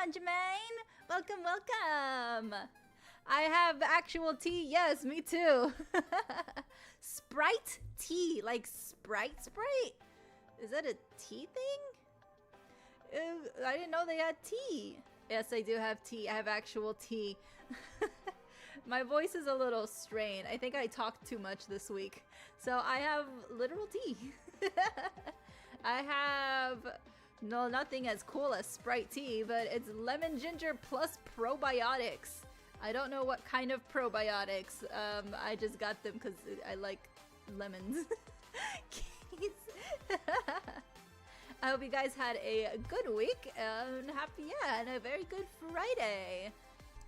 on, Jermaine? Welcome, welcome. I have actual tea. Yes, me too. Sprite tea, like Sprite. Is that a tea thing? I didn't know they had tea. Yes, I do have tea. I have actual tea. My voice is a little strained. I think I talked too much this week. So I have literal tea. I have nothing as cool as Sprite tea, but it's lemon ginger plus probiotics. I don't know what kind of probiotics. I just got them because I like lemons. I hope you guys had a good week and and a very good Friday.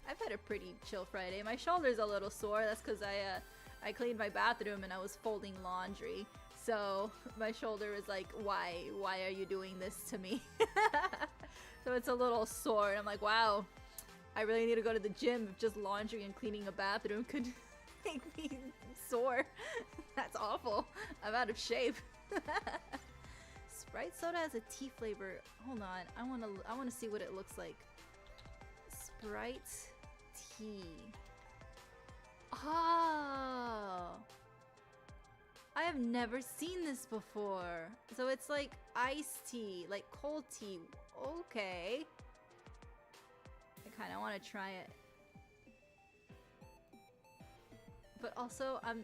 I've had a pretty chill Friday. My shoulder's a little sore. That's because I cleaned my bathroom and I was folding laundry. So my shoulder is like, why are you doing this to me? So it's a little sore and I'm like, wow, I really need to go to the gym if just laundry and cleaning a bathroom could make me sore. That's awful. I'm out of shape. Sprite soda has a tea flavor. Hold on, I wanna see what it looks like. Sprite tea. Oh, I have never seen this before. So it's like iced tea, like cold tea. Okay. I kind of want to try it. But also, I'm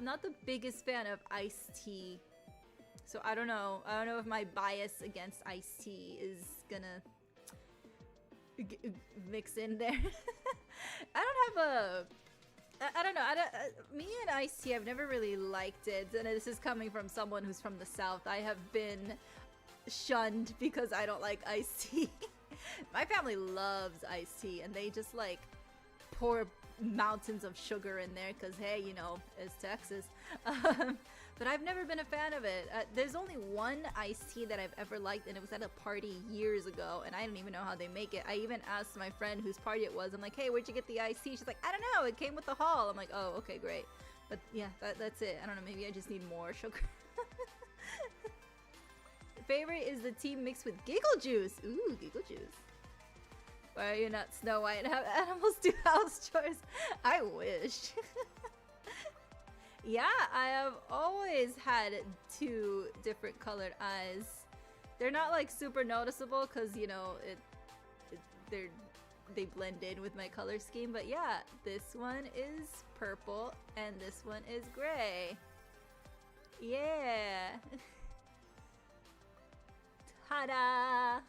not the biggest fan of iced tea. So I don't know. I don't know if my bias against iced tea is gonna mix in there. I don't know. Me and iced tea, I've never really liked it. And this is coming from someone who's from the South. I have been shunned because I don't like iced tea. My family loves iced tea and they just like pour mountains of sugar in there because, hey, you know, it's Texas. But I've never been a fan of it. There's only one iced tea that I've ever liked, and it was at a party years ago, and I didn't even know how they make it. I even asked my friend whose party it was. I'm like, hey, where'd you get the iced tea? She's like, I don't know. It came with the haul. I'm like, oh, okay, great. But yeah, that's it. I don't know. Maybe I just need more sugar. Favorite is the tea mixed with giggle juice. Ooh, giggle juice. Why are you not Snow White and have animals do house chores? I wish. Yeah, I have always had two different colored eyes. They're not like super noticeable because, you know, they blend in with my color scheme. But yeah, this one is purple and this one is gray. Yeah. Ta-da!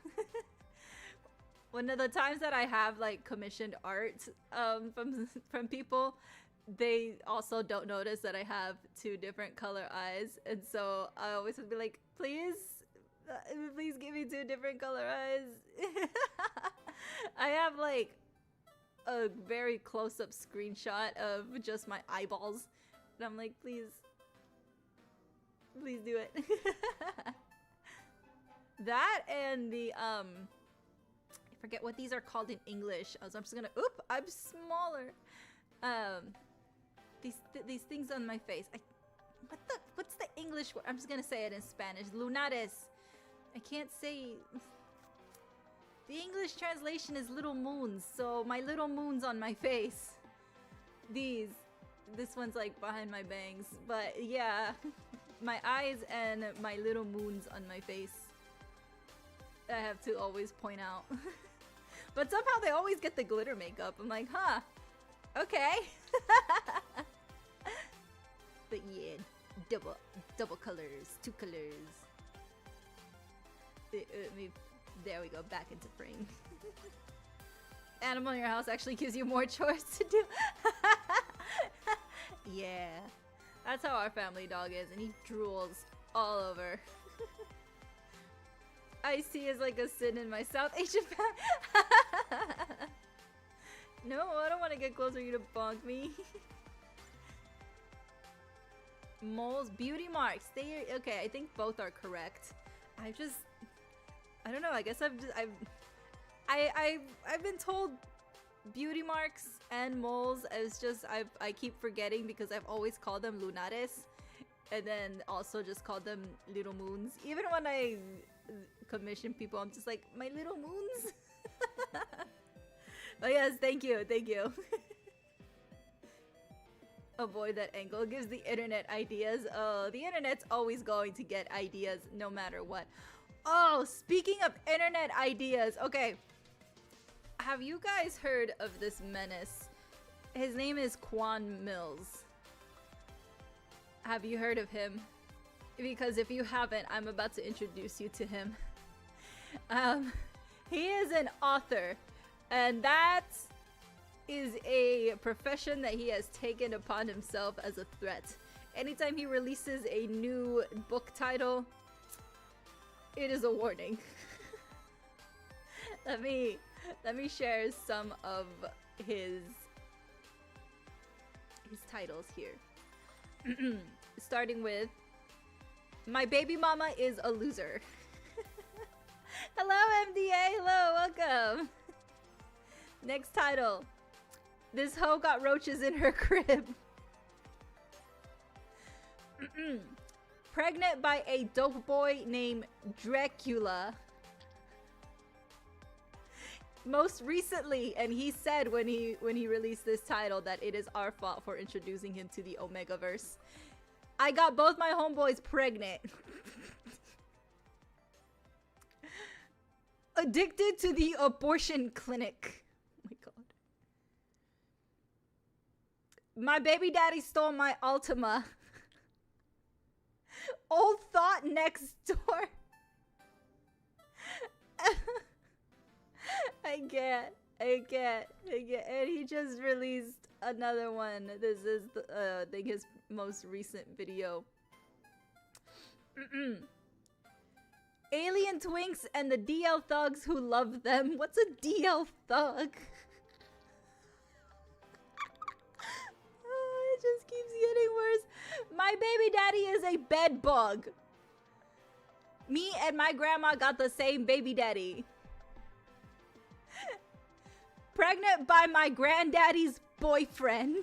One of the times that I have like commissioned art from people, they also don't notice that I have two different color eyes, and so I always would be like, please give me two different color eyes. I have like a very close-up screenshot of just my eyeballs, and I'm like, please do it. That and the I forget what these are called in English. So I'm just gonna I'm smaller. These things on my face. What's the English word? I'm just gonna say it in Spanish. Lunares. I can't say. The English translation is little moons. So my little moons on my face. This one's like behind my bangs. But yeah, my eyes and my little moons on my face. I have to always point out. But somehow they always get the glitter makeup. I'm like, huh, okay. But yeah, double colors, two colors. There we go, back into frame. Animal in your house actually gives you more chores to do. Yeah, that's how our family dog is, and he drools all over. Iced tea is like a sin in my South Asian family. No, I don't want to get closer. You to bonk me. Moles, beauty marks. Okay. I think both are correct. I don't know. I guess I've been told beauty marks and moles. It's just I keep forgetting because I've always called them lunares, and then also just called them little moons. Even when I commission people, I'm just like, my little moons. But yes, thank you, thank you. Avoid that angle. Gives the internet ideas. Oh, the internet's always going to get ideas no matter what. Oh, speaking of internet ideas. Okay. Have you guys heard of this menace? His name is Quan Mills. Have you heard of him? Because if you haven't, I'm about to introduce you to him. He is an author. And that is a profession that he has taken upon himself as a threat. Anytime he releases a new book title, it is a warning. Let me share some of his titles here. Starting with My Baby Mama is a Loser. Hello MDA, hello, welcome. Next title. This hoe got roaches in her crib. Pregnant by a dope boy named Dracula. Most recently, and he said when he released this title that it is our fault for introducing him to the Omegaverse. I got both my homeboys pregnant. Addicted to the abortion clinic. Oh my god. My baby daddy stole my Ultima. Old thought next door. I can't. And he just released another one. This is, I think, his most recent video. Alien twinks and the DL thugs who love them. What's a DL thug? Oh, it just keeps getting worse. My baby daddy is a bed bug. Me and my grandma got the same baby daddy. Pregnant by my granddaddy's boyfriend.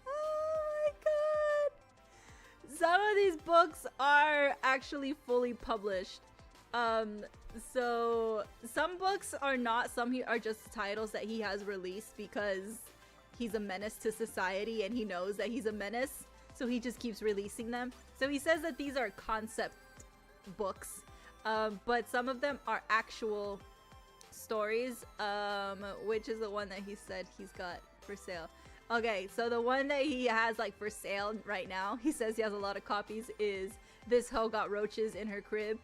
Oh my god. Some of these books are actually fully published. So some books are not. Some are just titles that he has released because he's a menace to society and he knows that he's a menace. So he just keeps releasing them. So he says that these are concept books. But some of them are actual stories, which is the one that he said he's got for sale. Okay, so the one that he has like for sale right now, he says he has a lot of copies, is This Hoe Got Roaches in Her Crib.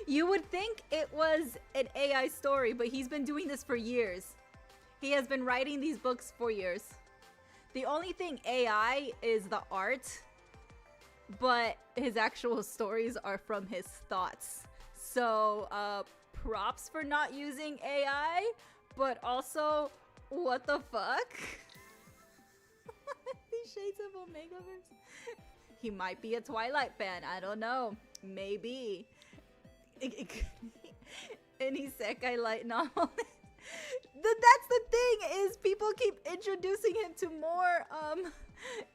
You would think it was an AI story, but he's been doing this for years. He has been writing these books for years. The only thing AI is the art, but his actual stories are from his thoughts. So, props for not using AI, but also, what the fuck? These shades of Omegaverse. He might be a Twilight fan, I don't know. Maybe. An isekai light novel. That's the thing, is people keep introducing him to more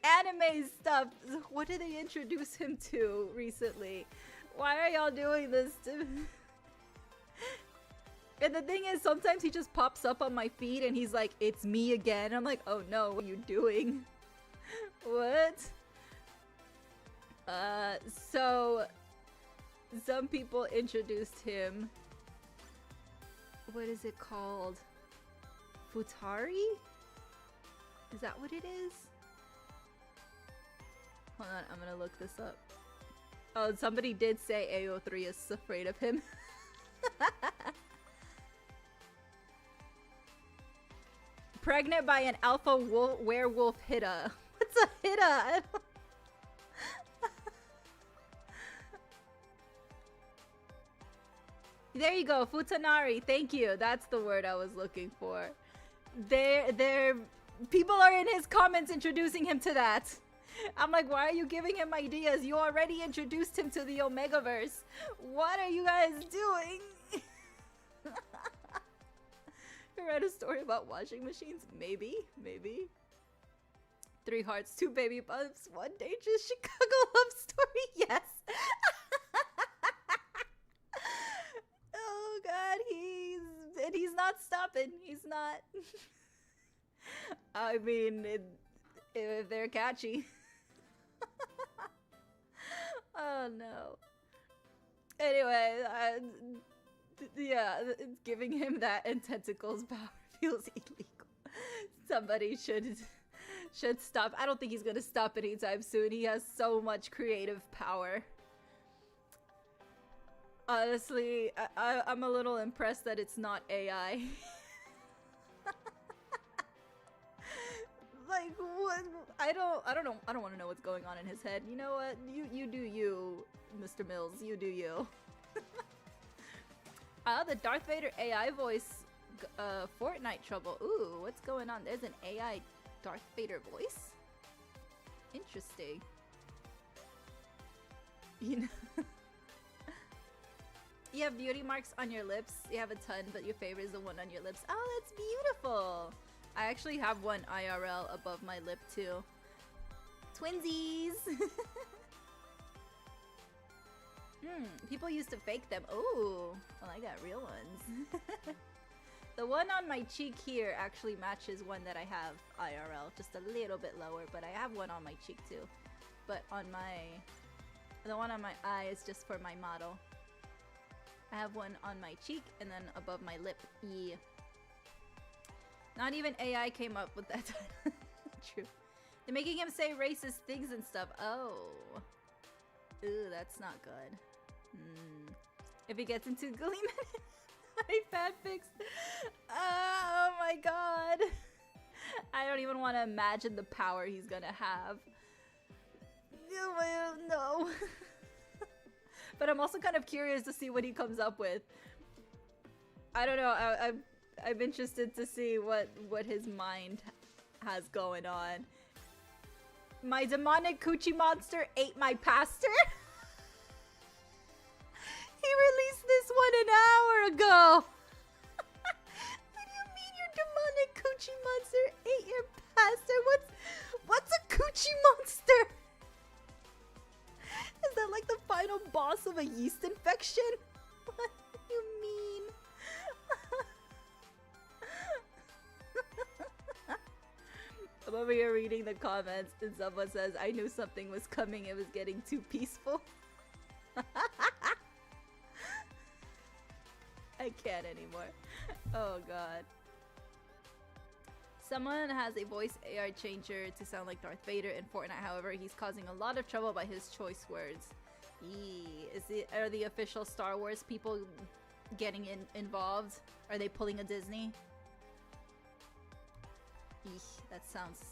anime stuff. What did they introduce him to recently? Why are y'all doing this to... And the thing is, sometimes he just pops up on my feed and he's like, it's me again. I'm like, oh no, what are you doing? What? So some people introduced him. What is it called? Futari? Is that what it is? Hold on, I'm gonna look this up. Oh, somebody did say AO3 is afraid of him. Pregnant by an alpha werewolf Hitta. What's a Hitta? There you go, Futanari. Thank you. That's the word I was looking for. People are in his comments introducing him to that. I'm like, why are you giving him ideas? You already introduced him to the Omegaverse. What are you guys doing? You read a story about washing machines? Maybe. 3 hearts, 2 baby bumps, 1 dangerous Chicago love story. Yes. stopping. He's not. I mean, if they're catchy. Oh no. Anyway, yeah, giving him that and tentacles power feels illegal. Somebody should stop. I don't think he's gonna stop anytime soon. He has so much creative power. Honestly, I'm a little impressed that it's not AI. Like what? I don't know. I don't want to know what's going on in his head. You know what? You do you, Mr. Mills. You do you. The Darth Vader AI voice, Fortnite trouble. Ooh, what's going on? There's an AI Darth Vader voice. Interesting. You know. You have beauty marks on your lips. You have a ton, but your favorite is the one on your lips. Oh, that's beautiful. I actually have one IRL above my lip too. Twinsies. People used to fake them. Oh, well, I got real ones. The one on my cheek here actually matches one that I have IRL, just a little bit lower, but I have one on my cheek too. But on the one on my eye is just for my model. I have one on my cheek and then above my lip. Yeah. Not even AI came up with that. True. They're making him say racist things and stuff. Oh. Ooh, that's not good. If he gets into Gleeman, fanfics. Oh my god. I don't even want to imagine the power he's gonna have. No. But I'm also kind of curious to see what he comes up with. I don't know. I'm interested to see what his mind has going on. My demonic coochie monster ate my pastor? He released this one an hour ago. What do you mean your demonic coochie monster ate your pastor? What's a coochie monster? Is that like the final boss of a yeast infection? What do you mean? I'm over here reading the comments and someone says, I knew something was coming, it was getting too peaceful. I can't anymore. Oh god. Someone has a voice AI changer to sound like Darth Vader in Fortnite, however, he's causing a lot of trouble by his choice words. Yee. Are the official Star Wars people getting involved? Are they pulling a Disney? Eesh, that sounds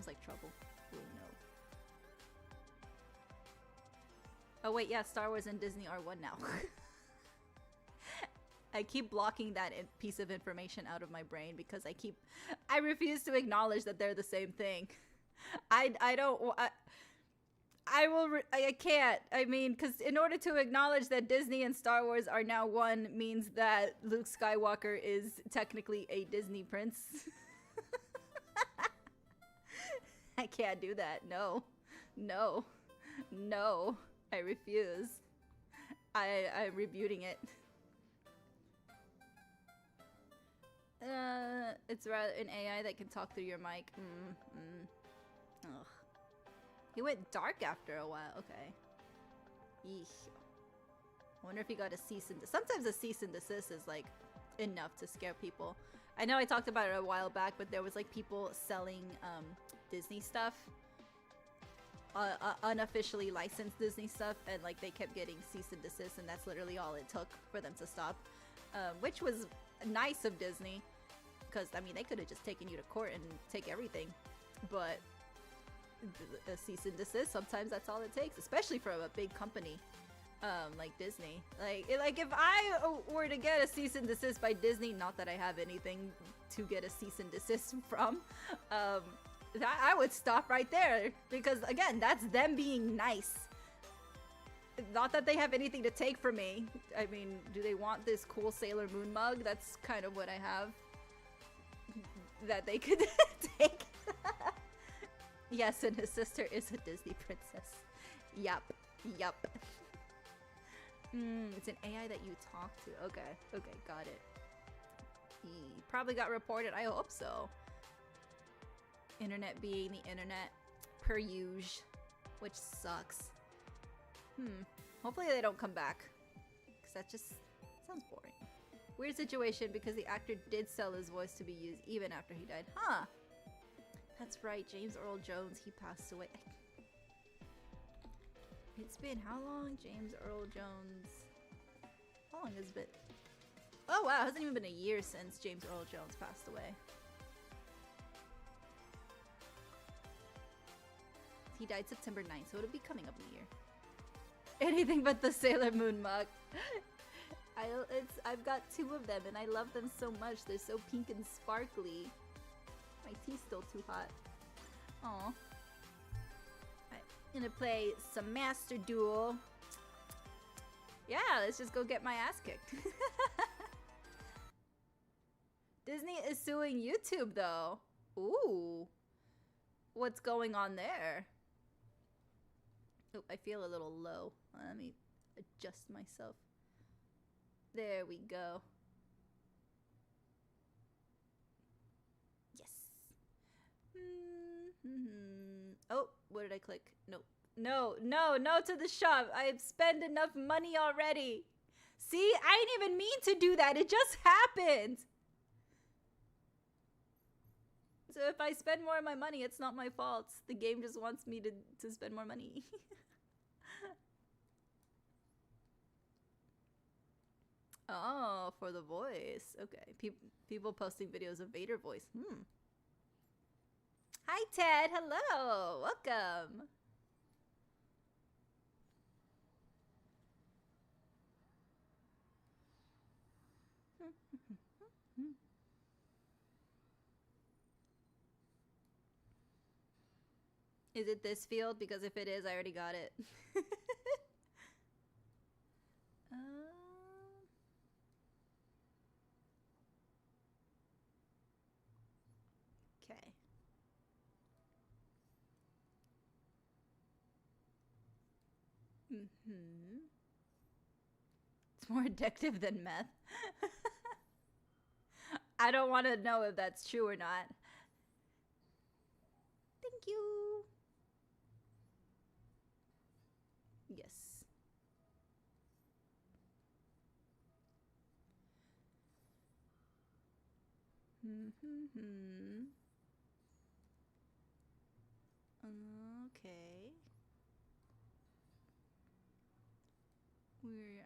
like trouble. Oh no. Oh wait, yeah, Star Wars and Disney are one now. I keep blocking that piece of information out of my brain because I refuse to acknowledge that they're the same thing. I can't. I mean, because in order to acknowledge that Disney and Star Wars are now one means that Luke Skywalker is technically a Disney prince. I can't do that. No. I refuse. I'm rebuting it. It's rather an AI that can talk through your mic. Ugh. He went dark after a while. Okay. Eesh. I wonder if he got a cease and desist. Sometimes a cease and desist is like enough to scare people. I know I talked about it a while back, but there was like people selling Disney stuff, unofficially licensed Disney stuff, and like they kept getting cease and desist, and that's literally all it took for them to stop, which was nice of Disney, because I mean they could have just taken you to court and take everything, but a cease and desist, sometimes that's all it takes, especially from a big company like Disney. Like if I were to get a cease and desist by Disney, not that I have anything to get a cease and desist from, I would stop right there, because again, that's them being nice. Not that they have anything to take from me. I mean, do they want this cool Sailor Moon mug? That's kind of what I have that they could take. Yes, and his sister is a Disney princess. Yup. It's an AI that you talk to. Okay, got it. He probably got reported. I hope so. Internet being the internet. Per usual. Which sucks. Hopefully they don't come back. Because that just sounds boring. Weird situation because the actor did sell his voice to be used even after he died. Huh. That's right. James Earl Jones. He passed away. It's been how long? James Earl Jones. How long has it been? Oh wow, it hasn't even been a year since James Earl Jones passed away. He died September 9th, so it'll be coming up in a year. Anything but the Sailor Moon mug. I've got 2 of them and I love them so much. They're so pink and sparkly. My tea's still too hot. Aw. I'm gonna play some Master Duel. Yeah, let's just go get my ass kicked. Disney is suing YouTube though. Ooh. What's going on there? Oh, I feel a little low. Let me adjust myself. There we go. Yes. Oh, what did I click? Nope. No to the shop. I've spent enough money already. See, I didn't even mean to do that. It just happened. So if I spend more of my money, it's not my fault. The game just wants me to spend more money. Oh, for the voice. Okay. People posting videos of Vader voice. Hi, Ted. Hello. Welcome. Is it this field? Because if it is, I already got it. Okay. It's more addictive than meth. I don't want to know if that's true or not. Thank you. Yes. Okay.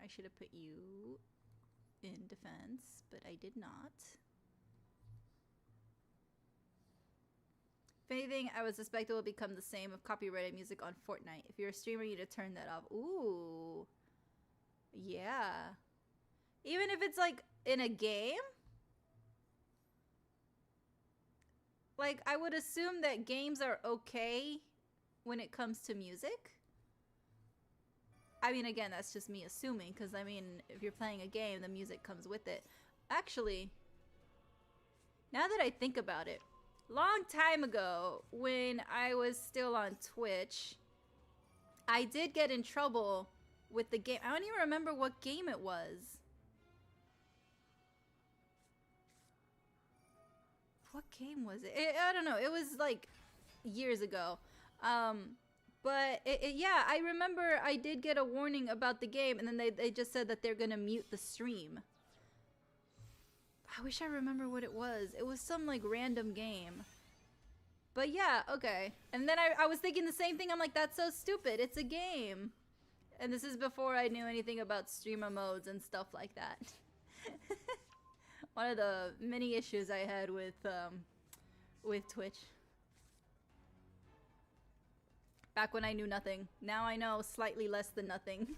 I should have put you in defense, but I did not. If anything, I would suspect it will become the same of copyrighted music on Fortnite. If you're a streamer, you need to turn that off. Ooh. Yeah. Even if it's like in a game? Like, I would assume that games are okay when it comes to music. I mean, again, that's just me assuming, because, I mean, if you're playing a game, the music comes with it. Actually, now that I think about it, long time ago, when I was still on Twitch, I did get in trouble with the game. I don't even remember what game it was. What game was it? I don't know. It was like years ago. But yeah, I remember I did get a warning about the game, and then they just said that they're gonna mute the stream. I wish I remember what it was. It was some like random game. But yeah, okay. And then I was thinking the same thing. I'm like, that's so stupid. It's a game. And this is before I knew anything about streamer modes and stuff like that. One of the many issues I had with Twitch. Back when I knew nothing. Now I know slightly less than nothing.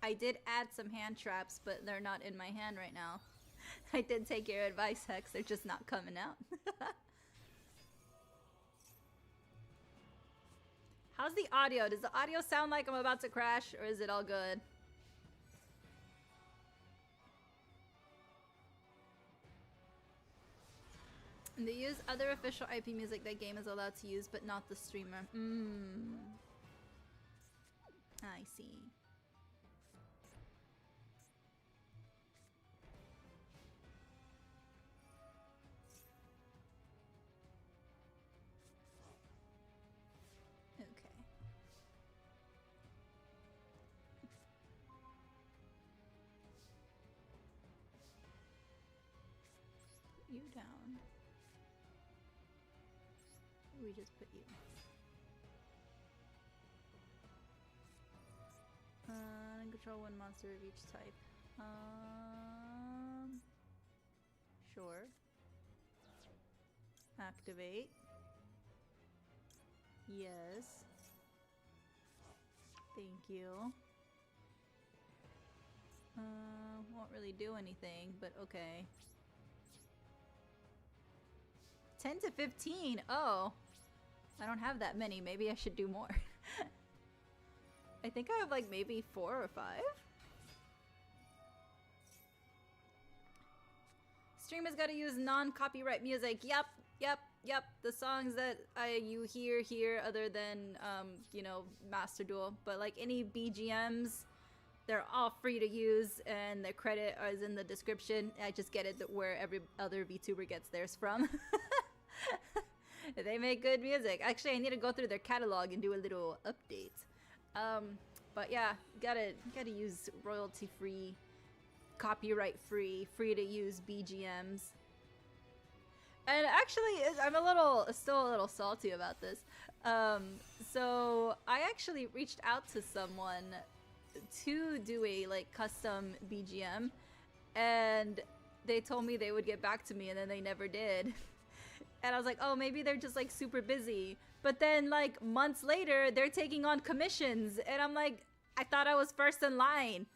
I did add some hand traps, but they're not in my hand right now. I did take your advice, Hex. They're just not coming out. How's the audio? Does the audio sound like I'm about to crash, or is it all good? And they use other official IP music that game is allowed to use, but not the streamer. I see. Okay. Put you down. We just put you. Control one monster of each type. Sure. Activate. Yes. Thank you. Won't really do anything, but okay. 10 to 15. Oh. I don't have that many. Maybe I should do more. I think I have like maybe 4 or 5. Streamers gotta use non-copyright music. Yep. The songs that you hear here other than, you know, Master Duel. But like any BGMs, they're all free to use and their credit is in the description. I just get it where every other VTuber gets theirs from. They make good music. Actually, I need to go through their catalog and do a little update. But yeah, gotta use royalty-free, copyright-free, free-to-use BGMs. And actually, I'm still a little salty about this. So I actually reached out to someone to do a like custom BGM, and they told me they would get back to me, and then they never did. And I was like, oh, maybe they're just like super busy. But then like months later, they're taking on commissions. And I'm like, I thought I was first in line.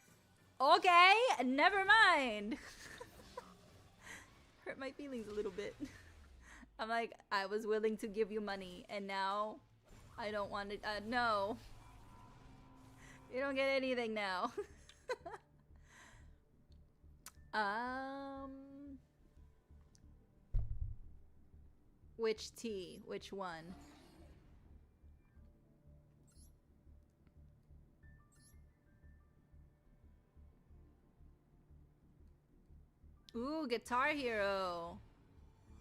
Okay, never mind. Hurt my feelings a little bit. I'm like, I was willing to give you money. And now I don't want it. No. You don't get anything now. Which T? Which one? Ooh, Guitar Hero.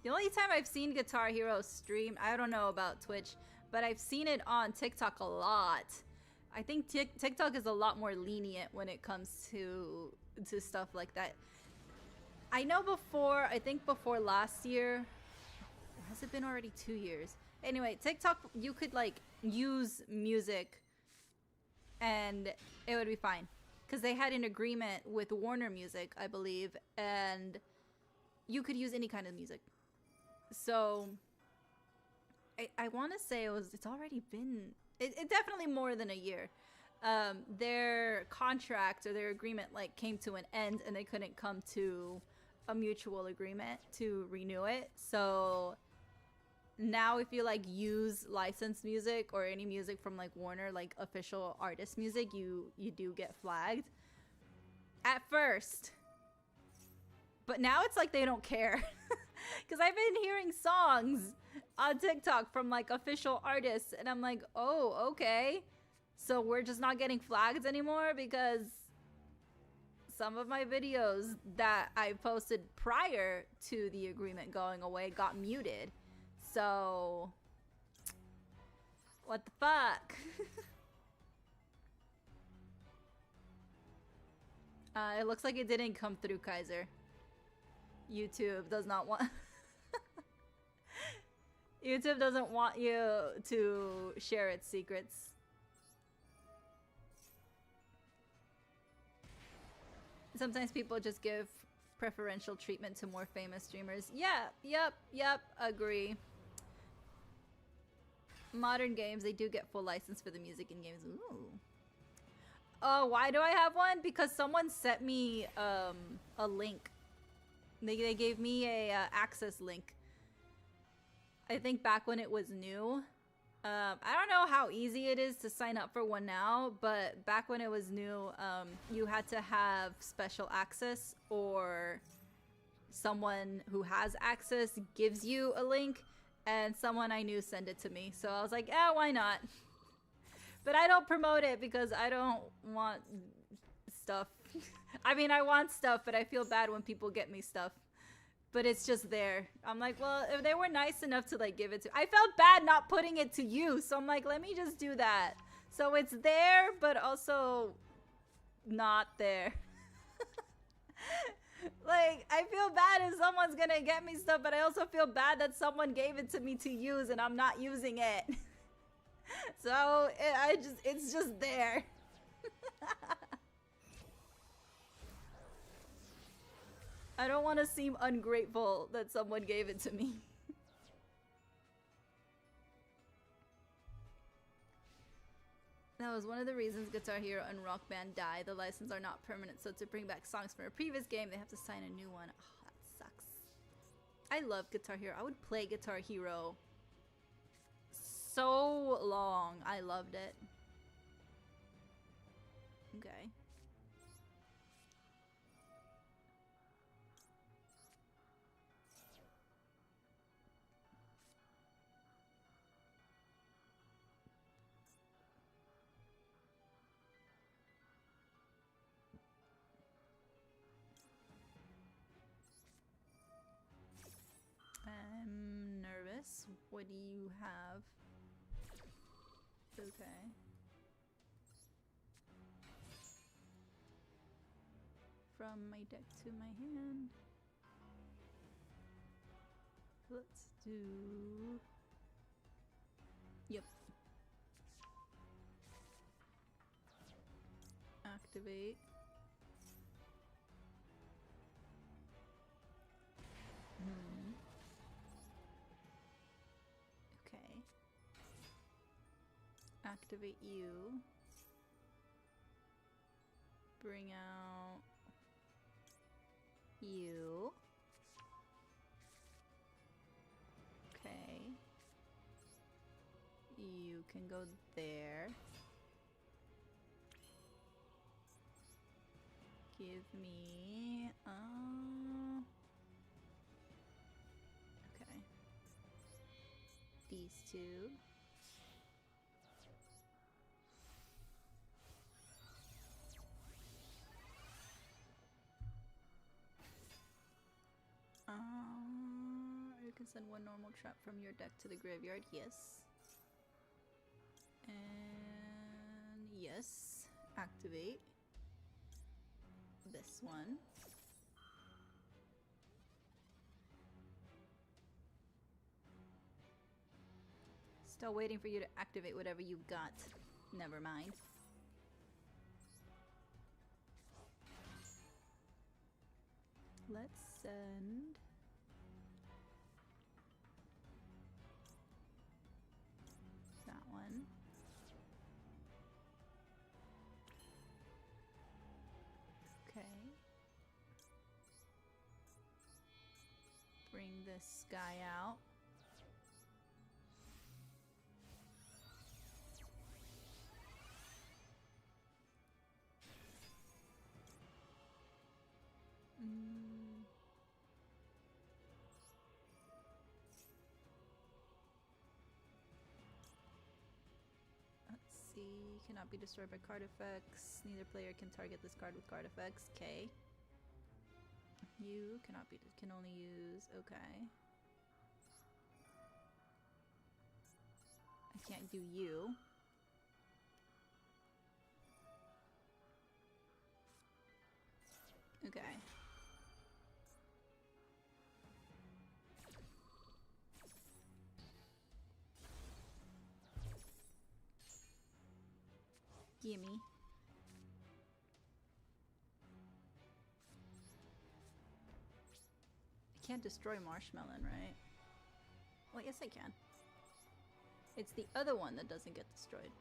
The only time I've seen Guitar Hero stream, I don't know about Twitch, but I've seen it on TikTok a lot. I think TikTok is a lot more lenient when it comes to stuff like that. I know I think before last year, has it been already 2 years? Anyway, TikTok, you could like use music and it would be fine. Because they had an agreement with Warner Music, I believe, and you could use any kind of music. So I want to say it's already been, it definitely more than a year. Their contract or their agreement like came to an end and they couldn't come to a mutual agreement to renew it. So now if you like use licensed music or any music from like Warner, like official artist music, you do get flagged at first. But now it's like they don't care. Because I've been hearing songs on TikTok from like official artists and I'm like, oh, okay. So we're just not getting flags anymore because some of my videos that I posted prior to the agreement going away got muted. So, what the fuck? It looks like it didn't come through, Kaiser. YouTube does not want... YouTube doesn't want you to share its secrets. Sometimes people just give preferential treatment to more famous streamers. Yeah, yep, agree. Modern games, they do get full license for the music in games. Ooh. Oh, why do I have one? Because someone sent me a link. They gave me a access link. I think back when it was new. I don't know how easy it is to sign up for one now, but back when it was new, you had to have special access, or someone who has access gives you a link, and someone I knew sent it to me. So I was like, eh, why not? But I don't promote it because I don't want stuff. I mean, I want stuff, but I feel bad when people get me stuff. But it's just there. I'm like, well, if they were nice enough to like give it to, I felt bad not putting it to you. So I'm like, let me just do that. So it's there, but also not there. Like, I feel bad if someone's gonna get me stuff, but I also feel bad that someone gave it to me to use and I'm not using it. So it's just there. I don't want to seem ungrateful that someone gave it to me. That was one of the reasons Guitar Hero and Rock Band died. The licenses are not permanent, so to bring back songs from a previous game, they have to sign a new one. Oh, that sucks. I love Guitar Hero. I would play Guitar Hero so long. I loved it. Okay. I'm nervous. What do you have? Okay. From my deck to my hand. Let's do... Yep. Activate. Okay. Activate you. Bring out you. Okay. You can go there. Give me okay. These two. You can send one normal trap from your deck to the graveyard, yes. And yes, activate this one. Still waiting for you to activate whatever you got. Never mind. Let's send that one. Okay. Bring this guy out. Cannot be destroyed by card effects. Neither player can target this card with card effects. Okay. You cannot be. Can only use. Okay. I can't do you. Okay. Gimme. I can't destroy Marshmallow, right? Well, yes I can. It's the other one that doesn't get destroyed.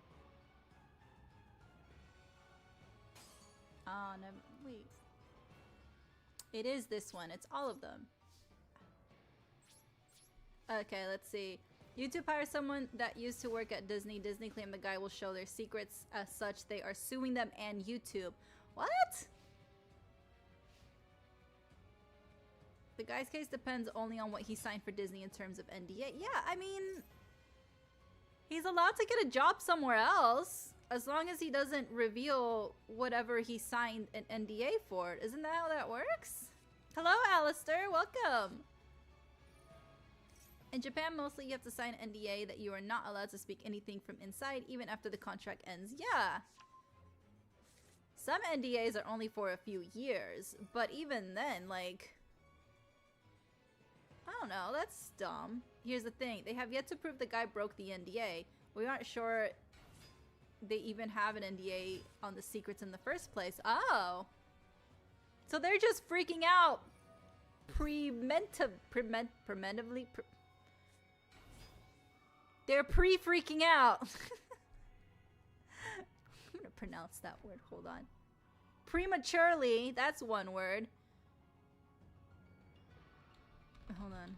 Oh, no, wait. It is this one. It's all of them. Okay, let's see. YouTube hires someone that used to work at Disney. Disney claimed the guy will show their secrets. As such, they are suing them and YouTube. What? The guy's case depends only on what he signed for Disney in terms of NDA. Yeah, I mean, he's allowed to get a job somewhere else as long as he doesn't reveal whatever he signed an NDA for. Isn't that how that works? Hello, Alistair. Welcome. In Japan, mostly you have to sign an NDA that you are not allowed to speak anything from inside, even after the contract ends. Yeah. Some NDAs are only for a few years, but even then, like... I don't know, that's dumb. Here's the thing, they have yet to prove the guy broke the NDA. We aren't sure they even have an NDA on the secrets in the first place. Oh. So they're just freaking out preventively. They're pre-freaking out. I'm gonna pronounce that word, hold on. Prematurely, that's one word. Hold on.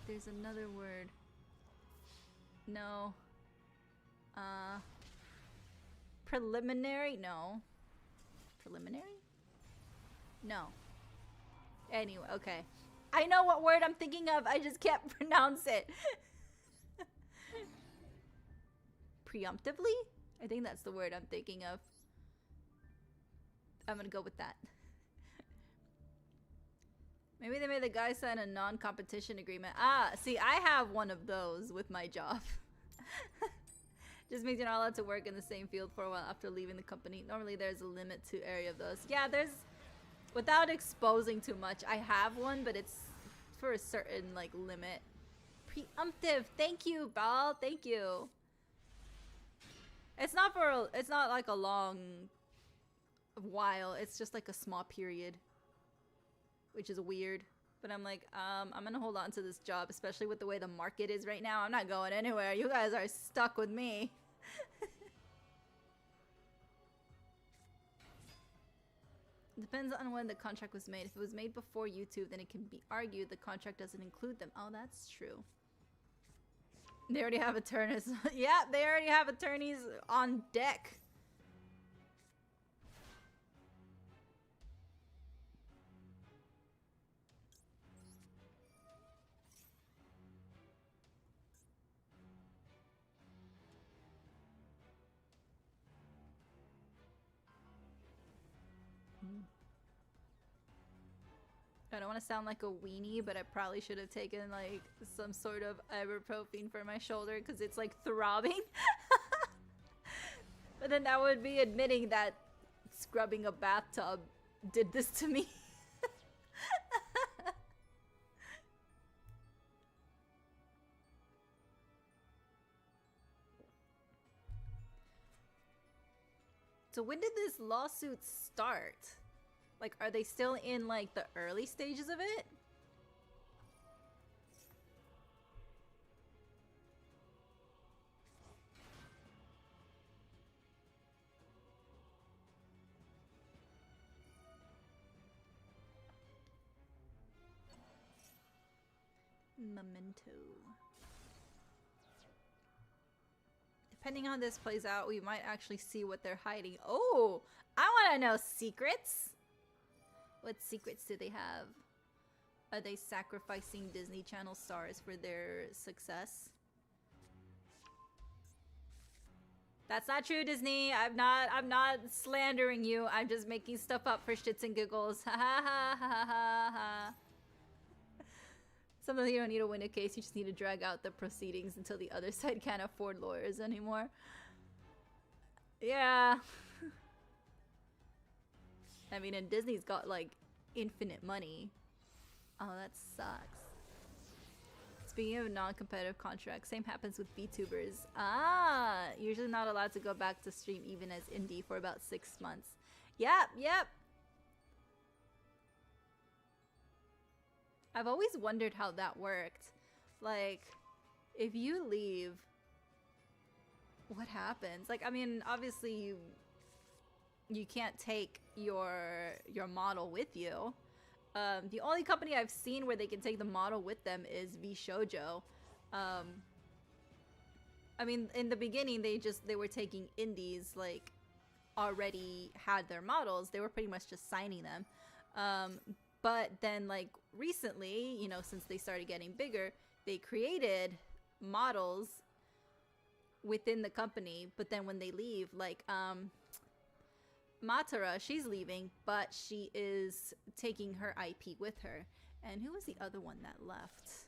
There's another word. No. Preliminary? No. Preliminary? No. Anyway, okay. I know what word I'm thinking of, I just can't pronounce it. Preemptively? I think that's the word I'm thinking of. I'm gonna go with that. Maybe they made the guy sign a non-competition agreement. Ah, see, I have one of those with my job. Just means you're not allowed to work in the same field for a while after leaving the company. Normally there's a limit to area of those. Yeah, there's... Without exposing too much, I have one, but it's for a certain, like, limit. Preemptive. Thank you, Bal. Thank you. It's not for... It's not like a long while. It's just like a small period. Which is weird, but I'm like, I'm gonna hold on to this job, especially with the way the market is right now. I'm not going anywhere. You guys are stuck with me. Depends on when the contract was made. If it was made before YouTube, then it can be argued the contract doesn't include them. Oh, that's true. They already have attorneys. Yeah, they already have attorneys on deck. I don't want to sound like a weenie, but I probably should have taken like some sort of ibuprofen for my shoulder because it's like throbbing. But then that would be admitting that scrubbing a bathtub did this to me. So when did this lawsuit start? Like, are they still in, like, the early stages of it? Memento. Depending on how this plays out, we might actually see what they're hiding. Oh! I want to know secrets! What secrets do they have? Are they sacrificing Disney Channel stars for their success? That's not true, Disney. I'm not slandering you. I'm just making stuff up for shits and giggles. Ha ha ha ha ha ha. Sometimes you don't need to win a case, you just need to drag out the proceedings until the other side can't afford lawyers anymore. Yeah. I mean, and Disney's got, like, infinite money. Oh, that sucks. Speaking of non-competitive contracts, same happens with VTubers. Ah, usually not allowed to go back to stream even as indie for about 6 months. Yep, yep. I've always wondered how that worked. Like, if you leave, what happens? Like, I mean, obviously you can't take your model with you. The only company I've seen where they can take the model with them is Yugioh. I mean, in the beginning, they were taking indies, like, already had their models. They were pretty much just signing them. But then, like, recently, you know, since they started getting bigger, they created models within the company. But then when they leave, like, Matara, she's leaving, but she is taking her IP with her. And who was the other one that left?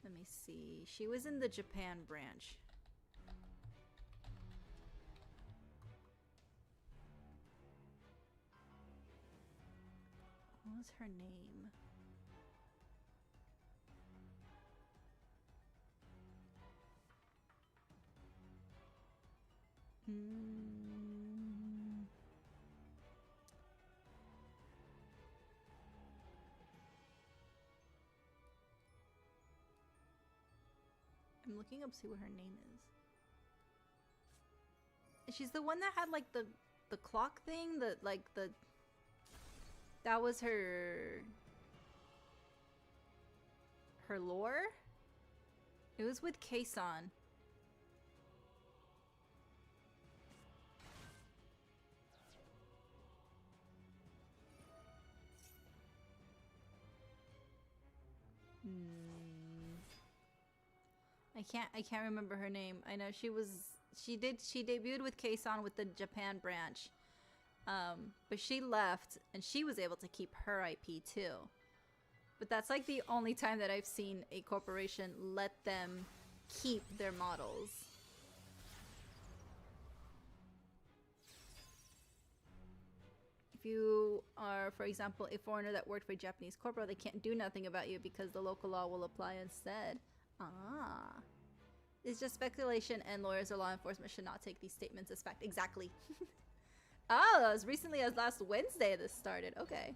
Let me see. She was in the Japan branch. What was her name? I'm looking up to see what her name is. She's the one that had like the clock thing, that was her lore. It was with Keisan. I can't remember her name. I know she debuted with Keisan with the Japan branch. But she left and she was able to keep her IP too. But that's like the only time that I've seen a corporation let them keep their models. If you are, for example, a foreigner that worked for a Japanese corporate, they can't do nothing about you because the local law will apply instead. Ah. It's just speculation, and lawyers or law enforcement should not take these statements as fact. Exactly. Oh, as recently as last Wednesday this started. Okay.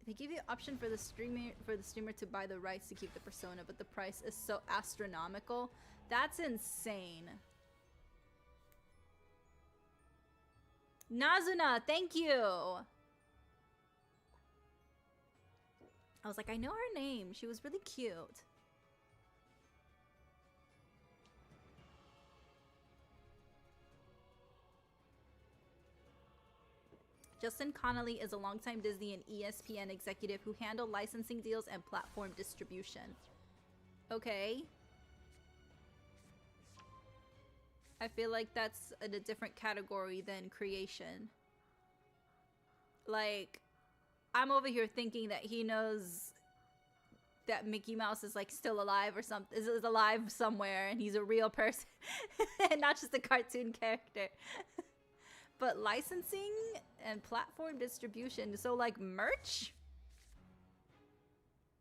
They give you an option for the streamer to buy the rights to keep the persona, but the price is so astronomical. That's insane. Nazuna, thank you. I was like, I know her name. She was really cute. Justin Connolly is a longtime Disney and ESPN executive who handled licensing deals and platform distribution. Okay. I feel like that's in a different category than creation. Like, I'm over here thinking that he knows that Mickey Mouse is like still alive or something, is alive somewhere and he's a real person and not just a cartoon character. But licensing and platform distribution, so like merch?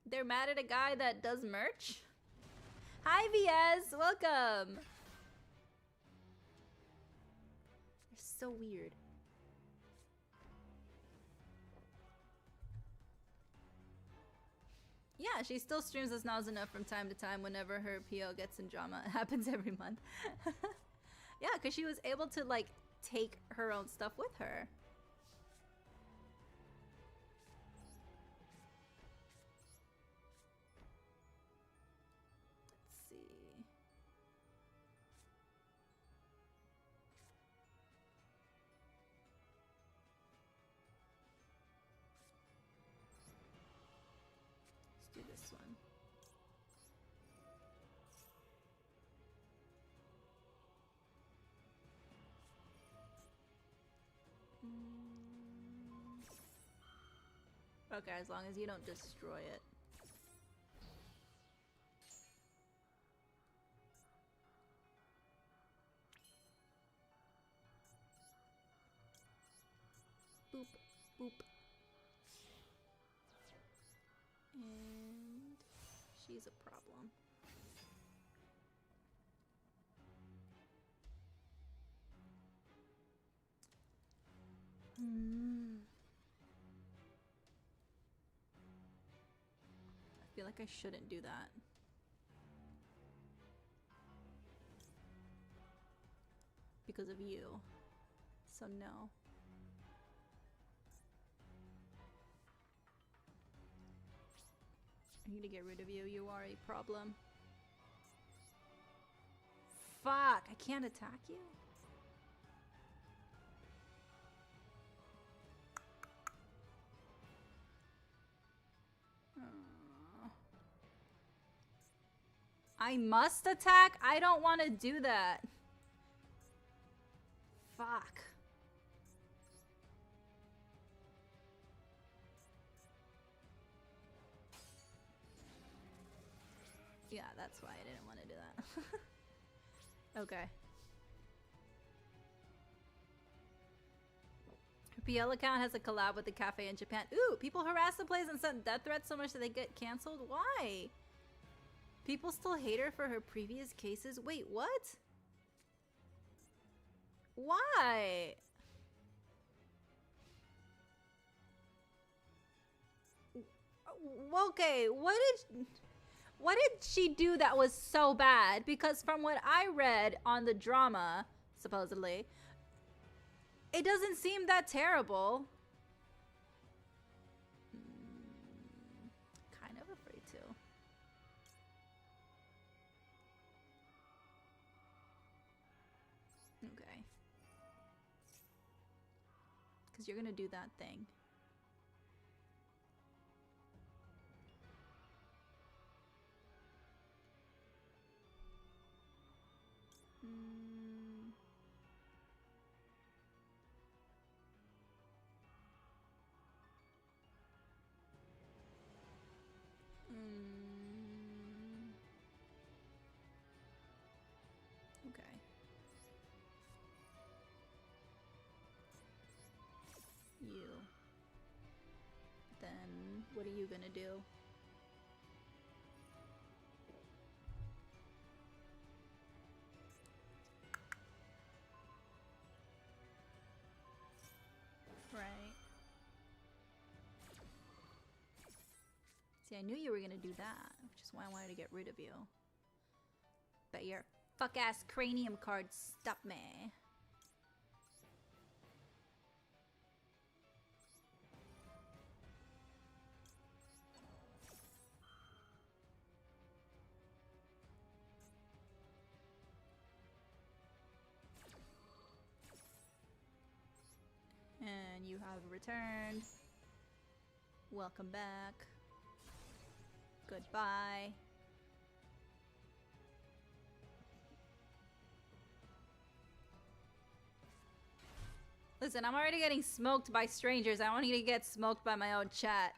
They're mad at a guy that does merch? Hi VS, welcome! They're so weird. Yeah, she still streams as Nazuna from time to time whenever her PO gets in drama. It happens every month. Yeah, because she was able to like take her own stuff with her. Let's see. Let's do this one. Okay, as long as you don't destroy it. Boop, boop. And she's a problem. I feel like I shouldn't do that. Because of you. So no. I need to get rid of you. You are a problem. Fuck, I can't attack you? I must attack? I don't want to do that. Fuck. Yeah, that's why I didn't want to do that. Okay. Her PL account has a collab with the cafe in Japan. Ooh, people harass the place and send death threats so much that they get canceled? Why? People still hate her for her previous cases? Wait, what? Why? Okay, what did she do that was so bad? Because from what I read on the drama, supposedly, it doesn't seem that terrible. Kind of afraid to. Okay. Because you're gonna do that thing. Okay. You. Then what are you gonna do? Right. See, I knew you were gonna do that, which is why I wanted to get rid of you. But your fuck-ass cranium card stopped me. And you have returned. Welcome back. Goodbye. Listen, I'm already getting smoked by strangers. I don't need to get smoked by my own chat.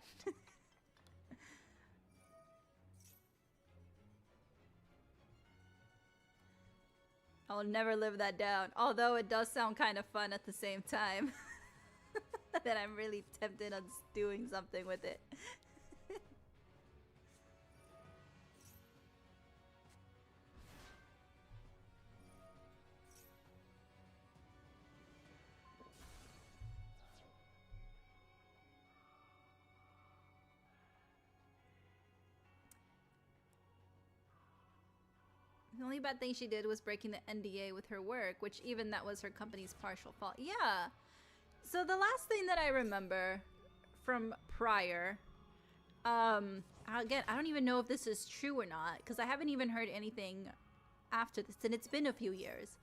I'll never live that down. Although it does sound kind of fun at the same time. That I'm really tempted on doing something with it. The only bad thing she did was breaking the NDA with her work, which even that was her company's partial fault. Yeah. So the last thing that I remember from prior, again, I don't even know if this is true or not, because I haven't even heard anything after this, and it's been a few years.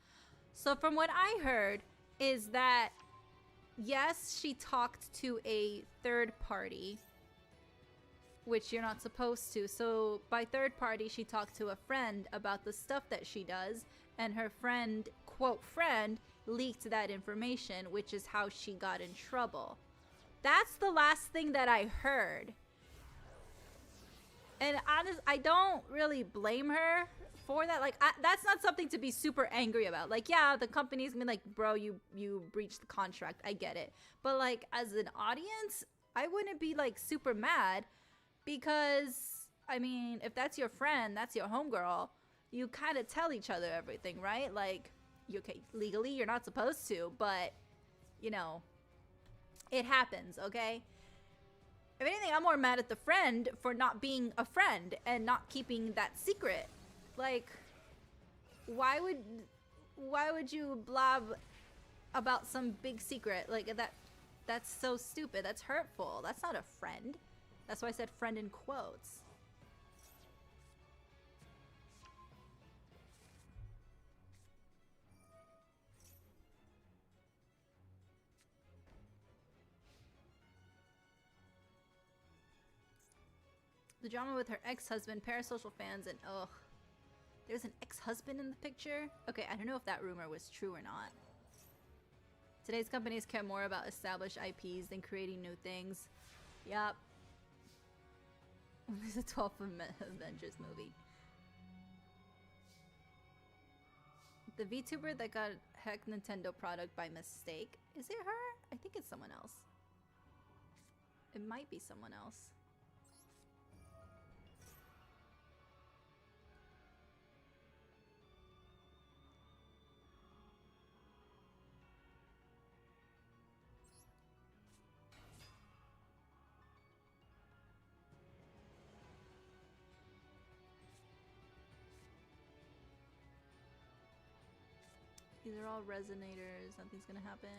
So from what I heard is that, yes, she talked to a third party, which you're not supposed to. So by third party, she talked to a friend about the stuff that she does, and her friend, quote friend, leaked that information, which is how she got in trouble. That's the last thing that I heard. And honest, I don't really blame her for that. Like, that's not something to be super angry about. Like, yeah, the company's gonna be like, bro, you breached the contract. I get it. But like, as an audience, I wouldn't be like super mad, because I mean, if that's your friend, that's your homegirl, you kind of tell each other everything, right? Like, okay, legally you're not supposed to, but you know, it happens, okay? If anything, I'm more mad at the friend for not being a friend and not keeping that secret. Like, why would you blab about some big secret? Like, that's so stupid. That's hurtful. That's not a friend. That's why I said friend in quotes. The drama with her ex-husband, parasocial fans, and ugh. There's an ex-husband in the picture? Okay, I don't know if that rumor was true or not. Today's companies care more about established IPs than creating new things. Yup. There's a 12th Avengers movie. The VTuber that got hacked Nintendo product by mistake. Is it her? I think it's someone else. It might be someone else. These are all resonators. Nothing's gonna happen.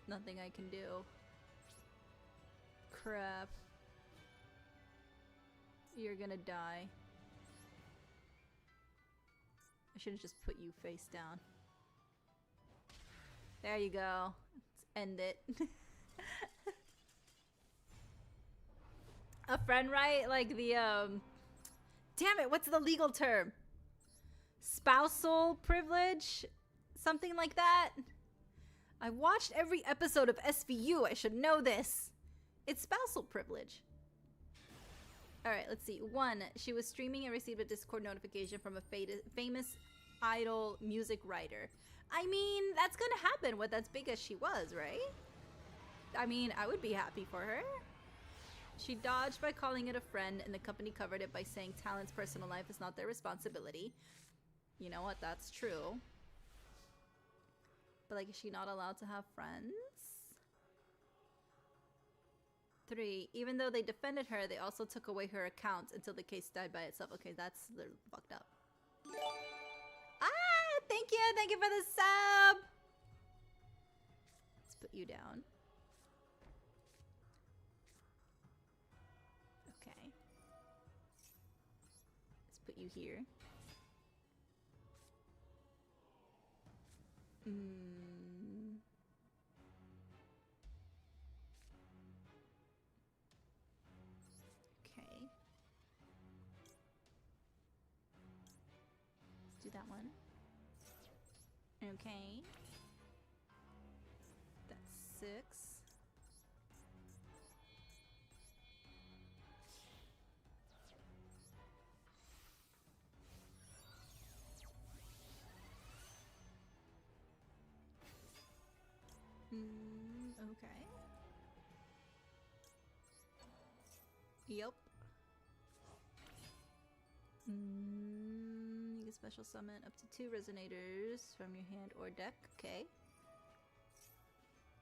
Nothing I can do. Crap. You're gonna die. I should have just put you face down. There you go. End it. A friend, right? Like the damn it, what's the legal term? Spousal privilege? Something like that? I watched every episode of SVU. I should know this. It's spousal privilege. Alright, let's see. 1. She was streaming and received a Discord notification from a famous idol music writer. I mean, that's gonna happen with as big as she was, right? I mean, I would be happy for her. She dodged by calling it a friend, and the company covered it by saying talent's personal life is not their responsibility. You know what? That's true. But, like, is she not allowed to have friends? 3. Even though they defended her, they also took away her account until the case died by itself. Okay, that's fucked up. Ah! Thank you! Thank you for the sub! Let's put you down. Okay. Let's put you here. Okay. Let's do that one. Okay. That's 6. Okay. Yep. You can special summon up to 2 resonators from your hand or deck. Okay.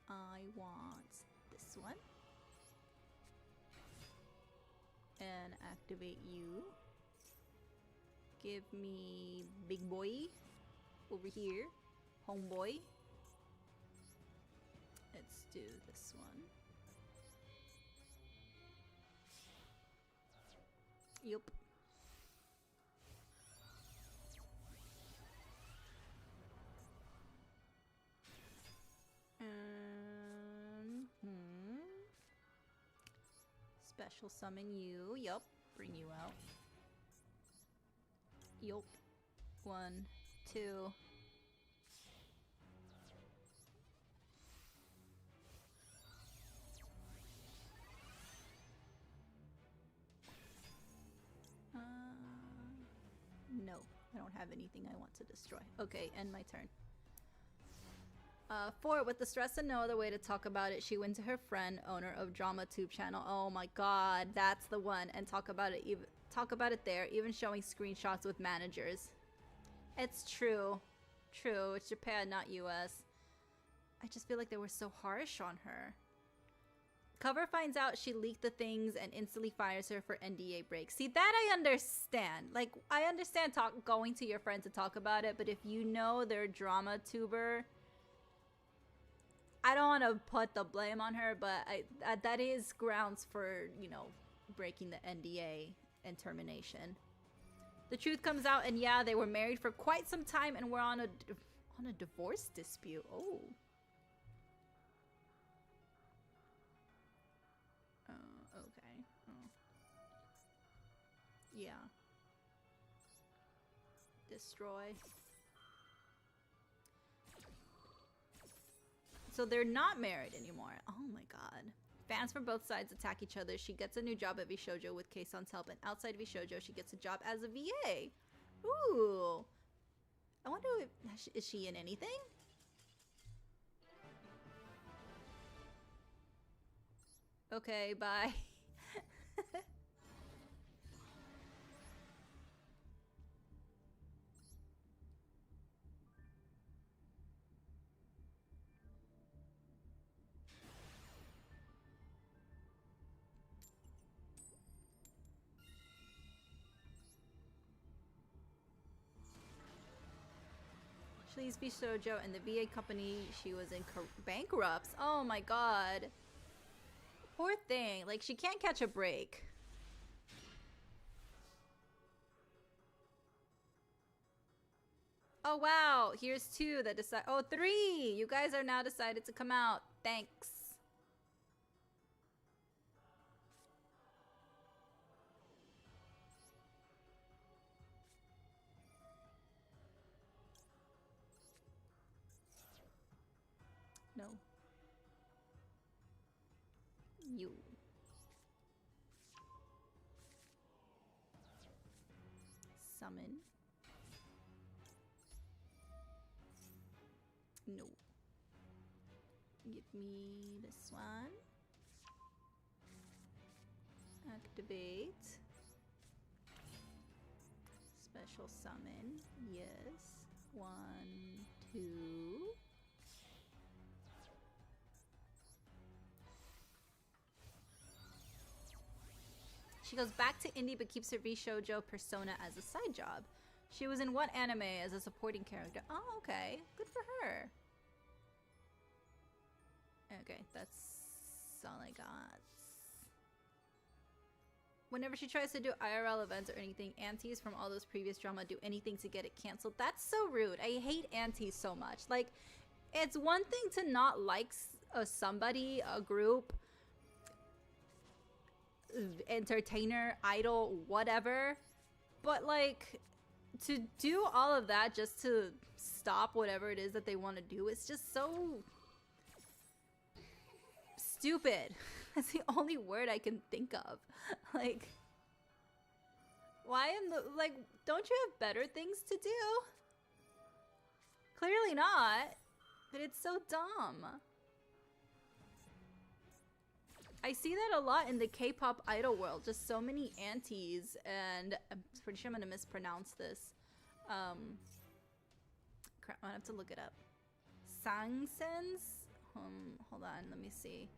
I want this one. And activate you. Give me big boy over here. Homeboy. Let's do this one. Yup. Special summon you. Yup. Bring you out. Yup. 1, 2. No, I don't have anything I want to destroy. Okay, end my turn. 4, with the stress and no other way to talk about it, she went to her friend, owner of DramaTube channel. Oh my god, that's the one. And talk about it there, even showing screenshots with managers. It's true. True, it's Japan, not US. I just feel like they were so harsh on her. Cover finds out she leaked the things and instantly fires her for NDA break. See, that I understand. Like, I understand going to your friends to talk about it, but if you know they're a drama tuber, I don't want to put the blame on her, but that is grounds for, you know, breaking the NDA and termination. The truth comes out, and yeah, they were married for quite some time and were on a divorce dispute. Oh. Okay. Oh. Yeah. Destroy. So they're not married anymore. Oh my god. Fans from both sides attack each other. She gets a new job at Yugioh with Kei-san's help, and outside Yugioh, she gets a job as a VA. Ooh. I wonder if is she in anything? Okay, bye. Please be Shoujo and the VA company she was in bankrupts. Oh my god. Poor thing. Like, she can't catch a break. Oh wow. Here's 2 that decide. Oh, 3. You guys are now decided to come out. Thanks. No. You. Summon. No. Give me this one. Activate. Special summon. Yes. 1, 2. She goes back to indie but keeps her V-shoujo persona as a side job. She was in what anime as a supporting character? Oh, okay. Good for her. Okay, that's all I got. Whenever she tries to do IRL events or anything, aunties from all those previous drama do anything to get it canceled. That's so rude. I hate aunties so much. Like, it's one thing to not like somebody, a group, entertainer, idol, whatever, but like to do all of that just to stop whatever it is that they want to do, it's just so stupid. That's the only word I can think of. Like, why in the, like, don't you have better things to do? Clearly not, but it's so dumb. I see that a lot in the K-pop idol world. Just so many aunties, and I'm pretty sure I'm gonna mispronounce this. Crap, I have to look it up. Sangsens? Hold on, let me see.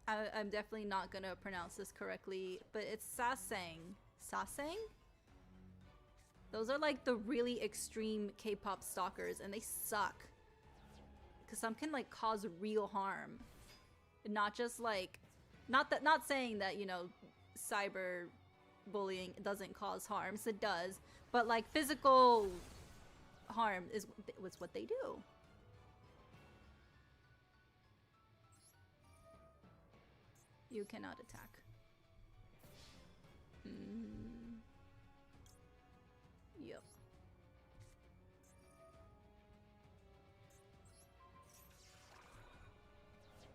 I'm definitely not gonna pronounce this correctly, but it's Sasang. Sasang? Those are like the really extreme K-pop stalkers, and they suck. Cause some can like cause real harm. Not just like, not saying that, you know, cyber bullying doesn't cause harms. It does, but like physical harm is what they do. You cannot attack. Yep.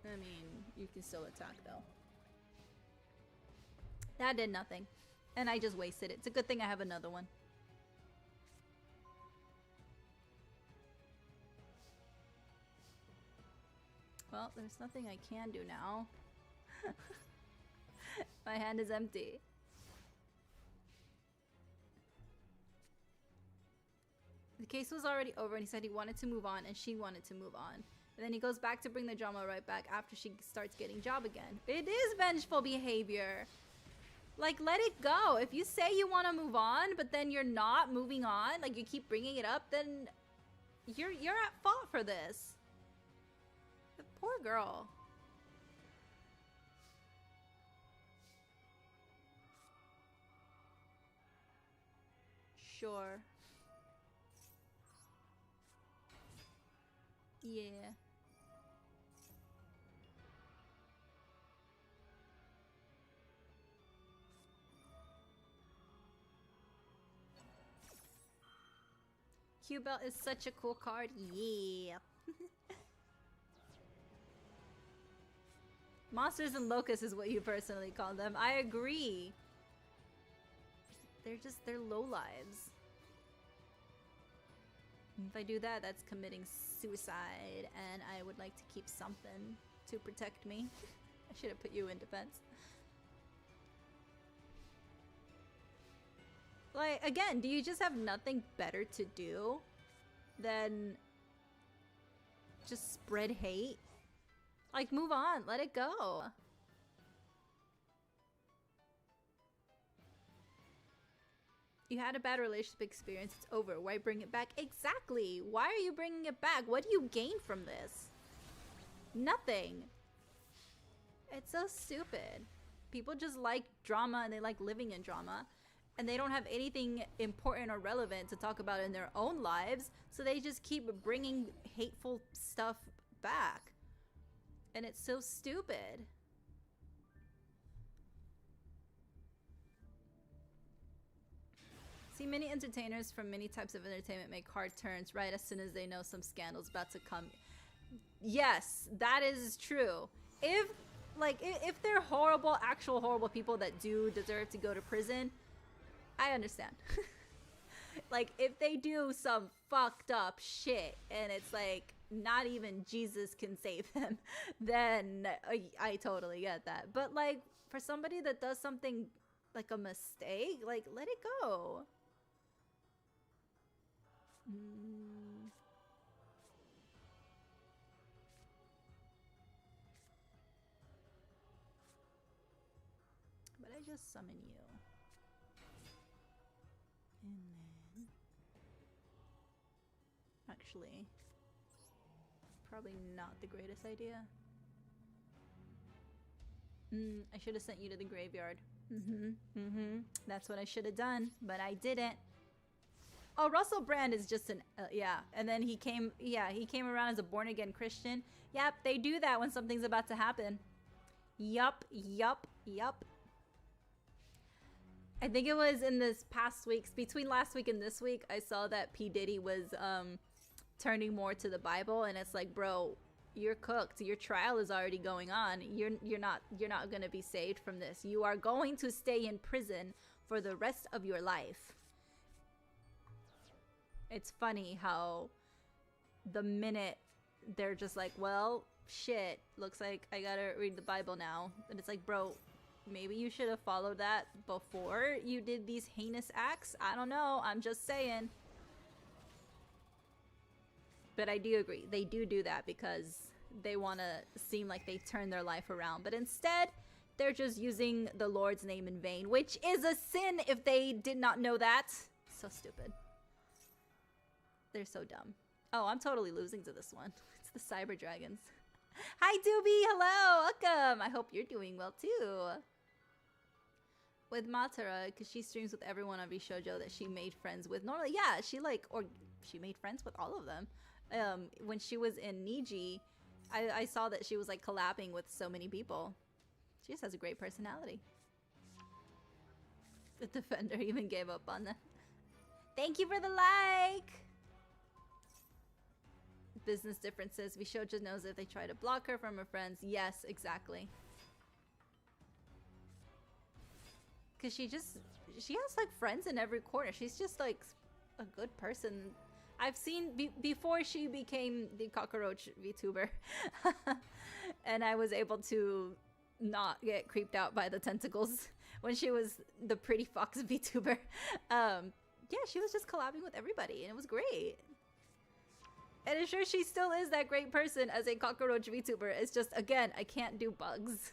I mean, you can still attack though. That did nothing. And I just wasted it. It's a good thing I have another one. Well, there's nothing I can do now. My hand is empty. The case was already over and he said he wanted to move on and she wanted to move on. And then he goes back to bring the drama right back after she starts getting job again. It is vengeful behavior. Like, let it go. If you say you want to move on, but then you're not moving on, like you keep bringing it up, then you're at fault for this. The poor girl. Sure. Yeah. Q-Belt is such a cool card. Yeah. Monsters and locusts is what you personally call them. I agree. They're low lives. If I do that, that's committing suicide, and I would like to keep something to protect me. I should have put you in defense. Like, again, do you just have nothing better to do than just spread hate? Like, move on, let it go. You had a bad relationship experience, it's over. Why bring it back? Exactly! Why are you bringing it back? What do you gain from this? Nothing. It's so stupid. People just like drama and they like living in drama. And they don't have anything important or relevant to talk about in their own lives. So they just keep bringing hateful stuff back. And it's so stupid. See, many entertainers from many types of entertainment make hard turns right as soon as they know some scandal's about to come. Yes, that is true. If they're horrible, actual horrible people that do deserve to go to prison, I understand. Like, if they do some fucked up shit and it's like not even Jesus can save them, then I totally get that. But like, for somebody that does something like a mistake, like, let it go. But I just summon you. And then... Actually... Probably not the greatest idea. I should have sent you to the graveyard. That's what I should have done, but I didn't. Oh, Russell Brand is just an... yeah, and then he came around as a born-again Christian. Yep, they do that when something's about to happen. Yup. I think it was in this past week's... Between last week and this week, I saw that P. Diddy was turning more to the Bible, and it's like, bro, you're cooked. Your trial is already going on. You're not going to be saved from this. You are going to stay in prison for the rest of your life. It's funny how the minute they're just like, well, shit, looks like I gotta read the Bible now. And it's like, bro, maybe you should have followed that before you did these heinous acts. I don't know. I'm just saying. But I do agree. They do that because they want to seem like they turned their life around. But instead, they're just using the Lord's name in vain, which is a sin if they did not know that. So stupid. They're so dumb. Oh, I'm totally losing to this one. It's the Cyber Dragons. Hi, Doobie. Hello. Welcome. I hope you're doing well, too. With Matara, because she streams with everyone on Yugioh that she made friends with. Normally, yeah, she made friends with all of them. When she was in Niji, I saw that she was like collabing with so many people. She just has a great personality. The Defender even gave up on them. Thank you for the like! Business differences. Yugioh just knows if they try to block her from her friends. Yes, exactly. Because she has like friends in every corner. She's just like a good person. I've seen before she became the cockroach VTuber and I was able to not get creeped out by the tentacles when she was the pretty fox VTuber. Yeah, she was just collabing with everybody and it was great. And I'm sure she still is that great person as a cockroach VTuber. It's just, again, I can't do bugs.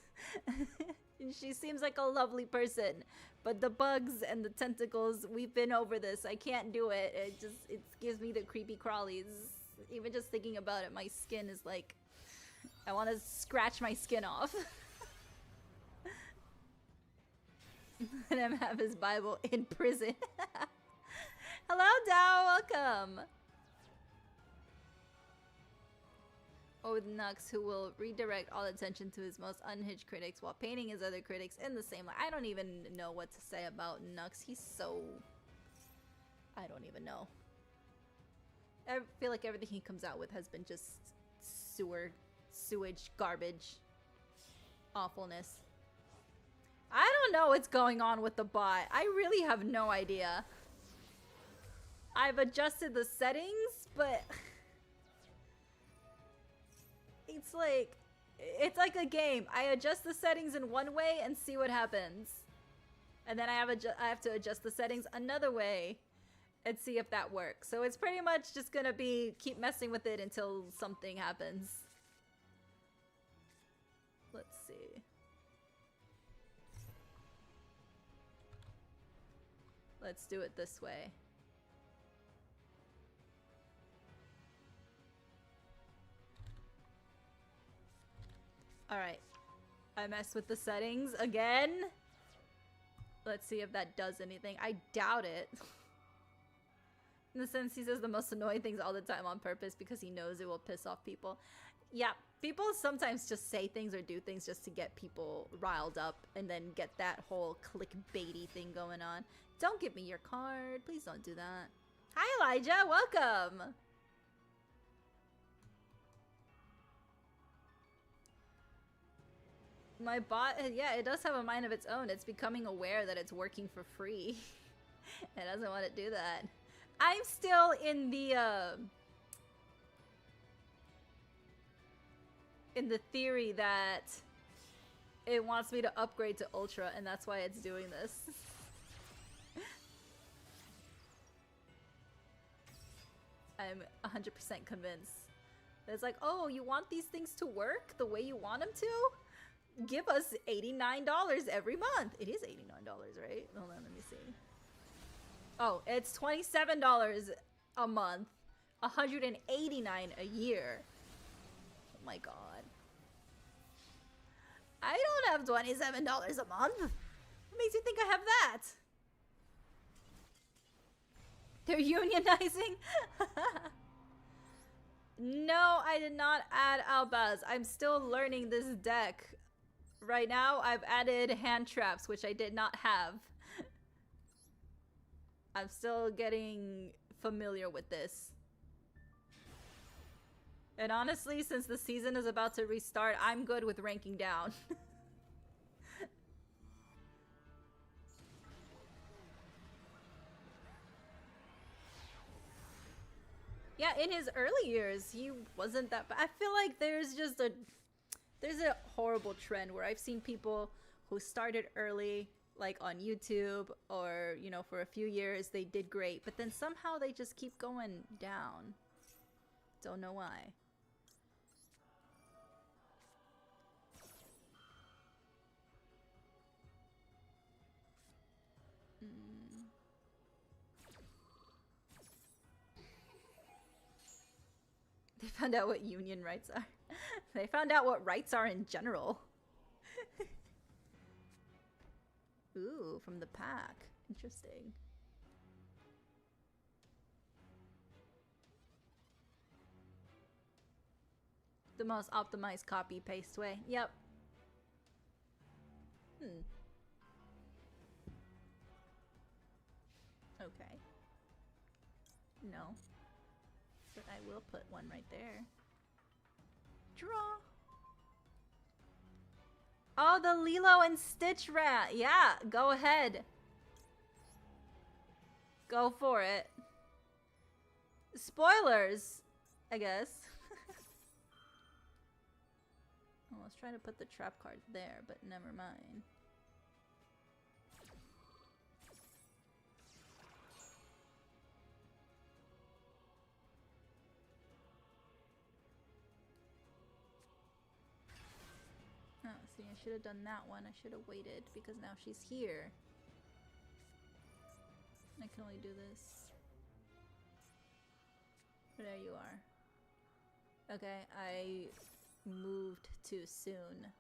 She seems like a lovely person. But the bugs and the tentacles, we've been over this. I can't do it. It gives me the creepy crawlies. Even just thinking about it, my skin is like... I want to scratch my skin off. Let him have his Bible in prison. Hello, Dow. Welcome. Or with Nux, who will redirect all attention to his most unhinged critics while painting his other critics in the same light. I don't even know what to say about Nux. He's so... I don't even know. I feel like everything he comes out with has been just sewage, garbage, awfulness. I don't know what's going on with the bot. I really have no idea. I've adjusted the settings, but it's like a game. I adjust the settings in one way and see what happens. And then I have to adjust the settings another way and see if that works. So it's pretty much just gonna be keep messing with it until something happens. Let's see. Let's do it this way. Alright. I messed with the settings again. Let's see if that does anything. I doubt it. In the sense, he says the most annoying things all the time on purpose because he knows it will piss off people. Yeah, people sometimes just say things or do things just to get people riled up and then get that whole clickbaity thing going on. Don't give me your card. Please don't do that. Hi, Elijah. Welcome. My bot, yeah, it does have a mind of its own. It's becoming aware that it's working for free. It doesn't want to do that. I'm still in the theory that it wants me to upgrade to Ultra, and that's why it's doing this. I'm 100% convinced. It's like, oh, you want these things to work the way you want them to? Give us $89 every month. It is $89, right? Hold on, let me see. Oh, it's $27 a month, $189 a year. Oh my god. I don't have $27 a month. What makes you think I have that? They're unionizing? No, I did not add Albaz. I'm still learning this deck. Right now, I've added hand traps, which I did not have. I'm still getting familiar with this. And honestly, since the season is about to restart, I'm good with ranking down. Yeah, in his early years, he wasn't that bad. I feel like there's a horrible trend where I've seen people who started early, like on YouTube, or, you know, for a few years they did great, but then somehow they just keep going down. Don't know why. They found out what union rights are. They found out what rights are in general. Ooh, from the pack. Interesting. The most optimized copy-paste way. Yep. Okay. No. But I will put one right there. Draw. Oh, the Lilo and Stitch rat. Yeah, go ahead. Go for it. Spoilers, I guess. I was trying to put the trap card there, but never mind. Oh, see, I should have done that one. I should have waited because now she's here. I can only do this. There you are. Okay, I moved too soon.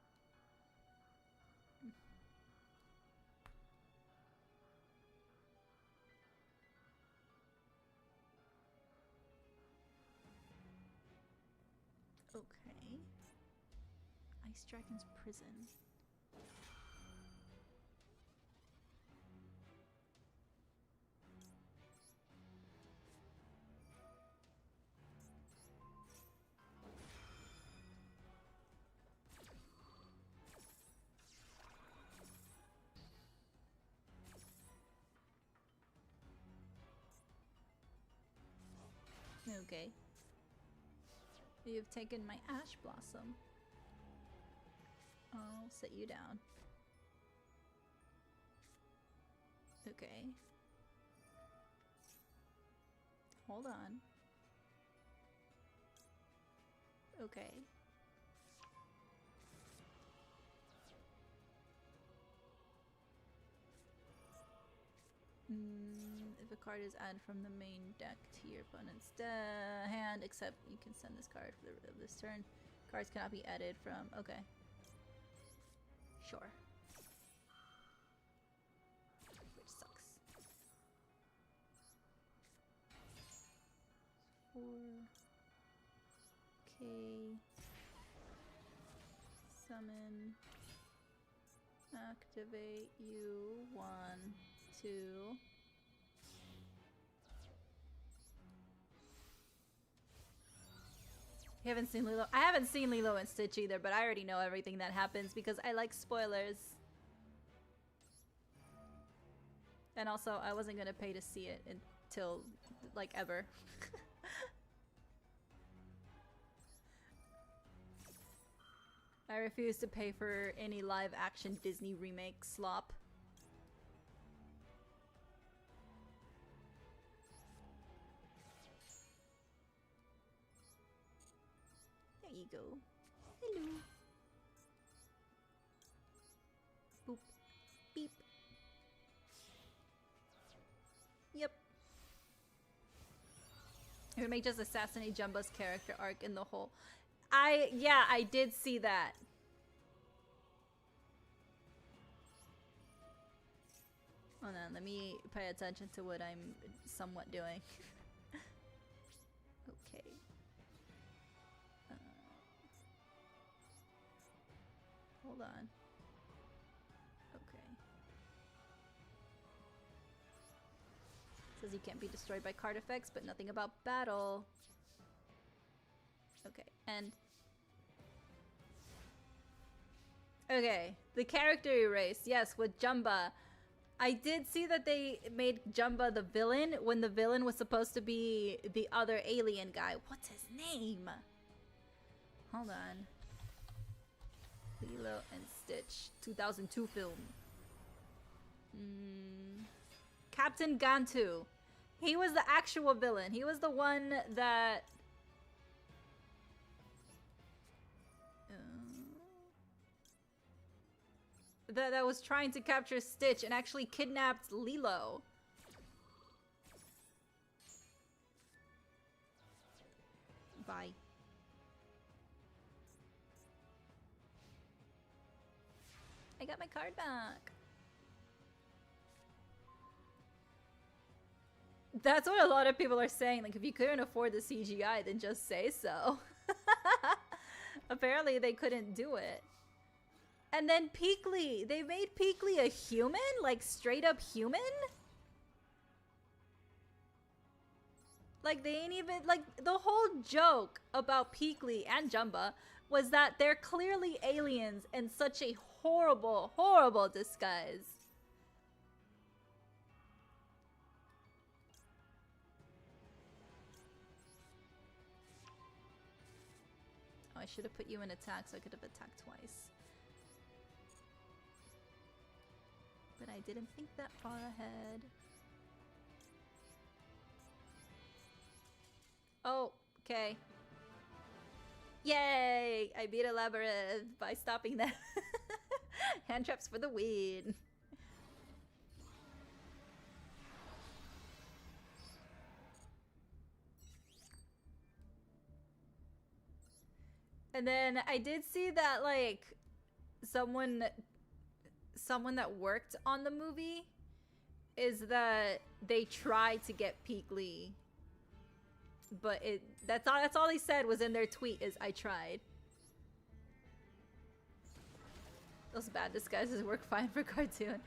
Ice Dragon's Prison. Okay. You've taken my Ash Blossom. I'll set you down. Okay. Hold on. Okay. If a card is added from the main deck to your opponent's hand, except you can send this card for the this turn. Cards cannot be added from. Okay. Sure. Which sucks. 4. Okay. Summon. Activate you. 1, 2. You haven't seen Lilo? I haven't seen Lilo and Stitch either, but I already know everything that happens because I like spoilers. And also, I wasn't gonna pay to see it until, like, ever. I refuse to pay for any live-action Disney remake slop. There you go. Hello. Boop. Beep. Yep. It would make just assassinate Jumba's character arc in the whole. Yeah, I did see that. Hold on, let me pay attention to what I'm somewhat doing. Okay. Hold on. Okay. It says you can't be destroyed by card effects, but nothing about battle. Okay, and... Okay, the character erase. Yes, with Jumba. I did see that they made Jumba the villain when the villain was supposed to be the other alien guy. What's his name? Hold on. Lilo and Stitch, 2002 film. Captain Gantu. He was the actual villain. He was the one that... that was trying to capture Stitch and actually kidnapped Lilo. Bye. I got my card back. That's what a lot of people are saying. Like, if you couldn't afford the CGI, then just say so. Apparently, they couldn't do it. And then Peekly. They made Peekly a human? Like, straight up human? Like, they ain't even... Like, the whole joke about Peekly and Jumba was that they're clearly aliens in such a horrible, horrible disguise. Oh, I should have put you in attack so I could have attacked twice. But I didn't think that far ahead. Oh, okay. Yay! I beat a labyrinth by stopping that. Hand traps for the win. And then I did see that, like, someone that worked on the movie is that they tried to get Peekly, but that's all they said was in their tweet is I tried. Those bad disguises work fine for cartoon.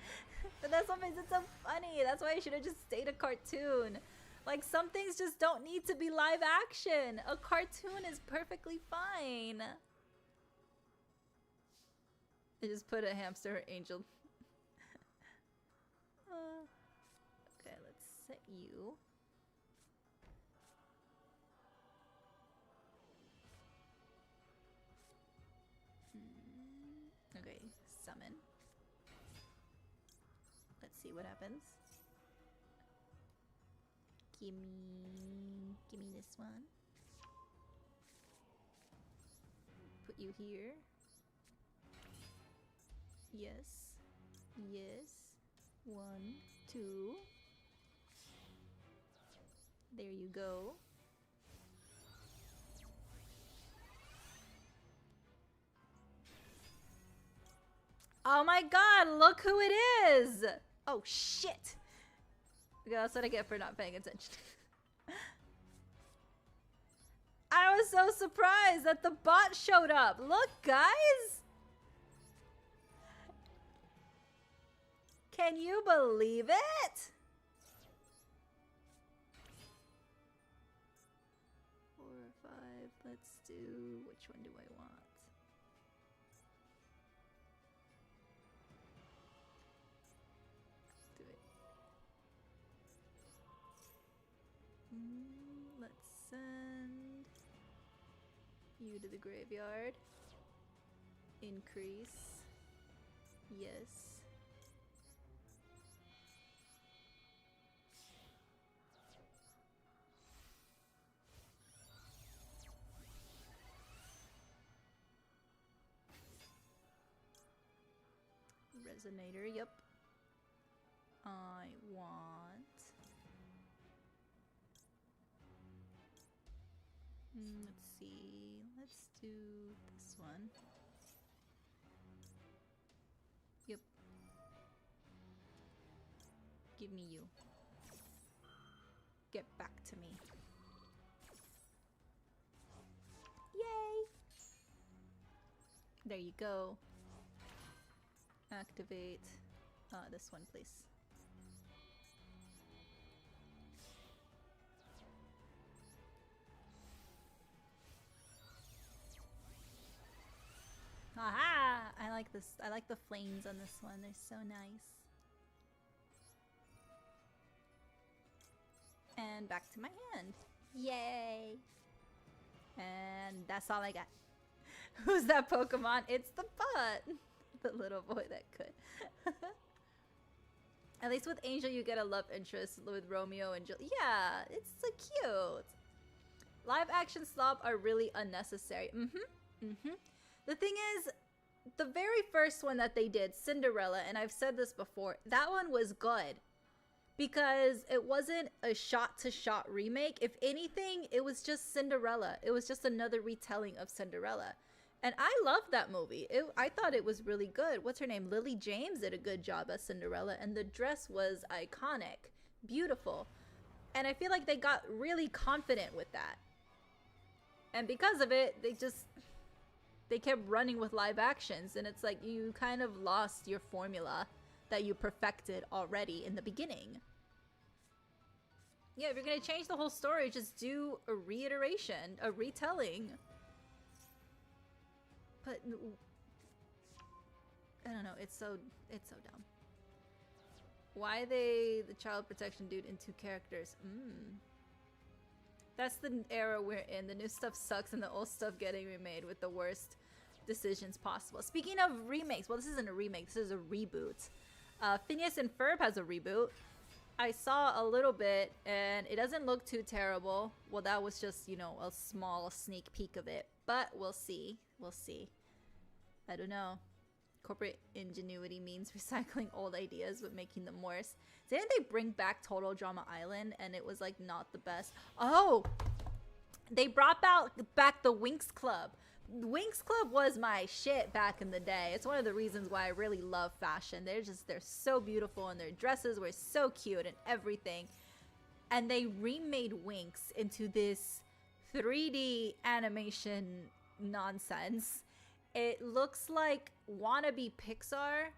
But that's what makes it so funny. That's why I should have just stayed a cartoon. Like, some things just don't need to be live action. A cartoon is perfectly fine. I just put a hamster angel. Okay, let's set you. Okay, summon. Let's see what happens. Give me this one. Put you here. Yes. Yes. 1, 2. There you go. Oh my god, look who it is! Oh shit! Yeah, that's what I get for not paying attention. I was so surprised that the bot showed up. Look, guys! Can you believe it? 4 or 5. Let's do... Which one do I want? Do it. Let's send you to the graveyard. Increase. Yes. Resonator, yep. I want... let's see. Let's do this one. Yep. Give me you. Get back to me. Yay! There you go. Activate this one, please. Aha! I like this. I like the flames on this one. They're so nice. And back to my hand. Yay! And that's all I got. Who's that Pokemon? It's the bot! The little boy that could. At least with Angel you get a love interest with Romeo and Juliet. Yeah, it's so cute. Live action slop are really unnecessary. The thing is, the very first one that they did, Cinderella, and I've said this before, that one was good. Because it wasn't a shot-to-shot remake. If anything, it was just Cinderella. It was just another retelling of Cinderella. And I loved that movie. I thought it was really good. What's her name? Lily James did a good job as Cinderella. And the dress was iconic. Beautiful. And I feel like they got really confident with that. And because of it, they kept running with live actions. And it's like you kind of lost your formula that you perfected already in the beginning. Yeah, if you're going to change the whole story, just do a reiteration, a retelling. But I don't know, it's so dumb. Why the child protection dude in 2 characters? That's the era we're in. The new stuff sucks and the old stuff getting remade with the worst decisions possible. Speaking of remakes, well, this isn't a remake, this is a reboot. Phineas and Ferb has a reboot. I saw a little bit and it doesn't look too terrible. Well, that was just, you know, a small sneak peek of it, but we'll see. We'll see. I don't know. Corporate ingenuity means recycling old ideas but making them worse. Didn't they bring back Total Drama Island and it was like not the best? Oh! They brought back the Winx Club. Winx Club was my shit back in the day. It's one of the reasons why I really love fashion. They're so beautiful and their dresses were so cute and everything. And they remade Winx into this 3D animation nonsense. It looks like wannabe Pixar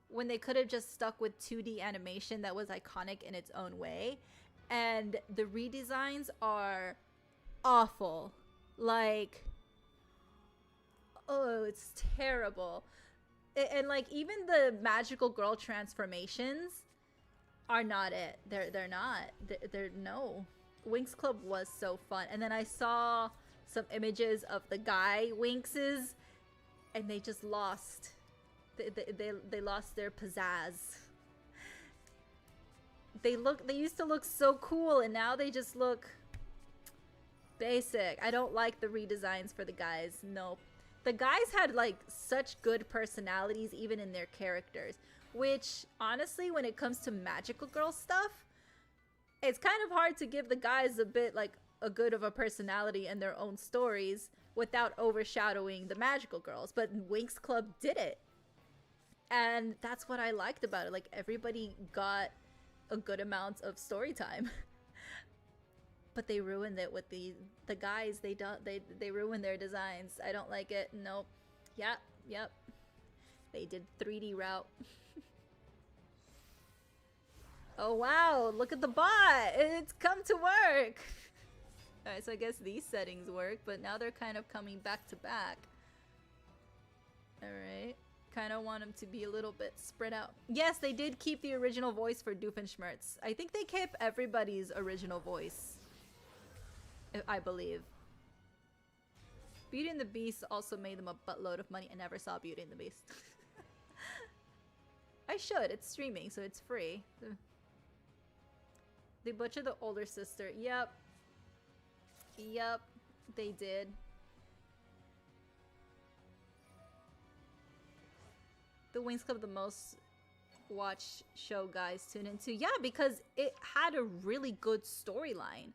when they could have just stuck with 2D animation that was iconic in its own way. And the redesigns are awful. Like, oh, it's terrible. And like, even the magical girl transformations are not it. They're not. They're no. Winx Club was so fun. And then I saw some images of the guy Winxes, and they just lost. They lost their pizzazz. They used to look so cool, and now they just look basic. I don't like the redesigns for the guys. Nope. The guys had like such good personalities even in their characters, which honestly, when it comes to magical girl stuff, it's kind of hard to give the guys a bit like a good of a personality and their own stories without overshadowing the magical girls. But Winx Club did it. And that's what I liked about it. Like, everybody got a good amount of story time. But they ruined it with the guys. They ruined their designs. I don't like it. Nope. Yep. They did 3D route. Oh wow, look at the bot! It's come to work! Alright, so I guess these settings work, but now they're kind of coming back to back. Alright. Kind of want them to be a little bit spread out. Yes, they did keep the original voice for Doofenshmirtz. I think they kept everybody's original voice. I believe. Beauty and the Beast also made them a buttload of money. I never saw Beauty and the Beast. I should. It's streaming, so it's free. They butchered the older sister. Yep. They did. The Winx Club, the most watched show guys tune into. Yeah, because it had a really good storyline.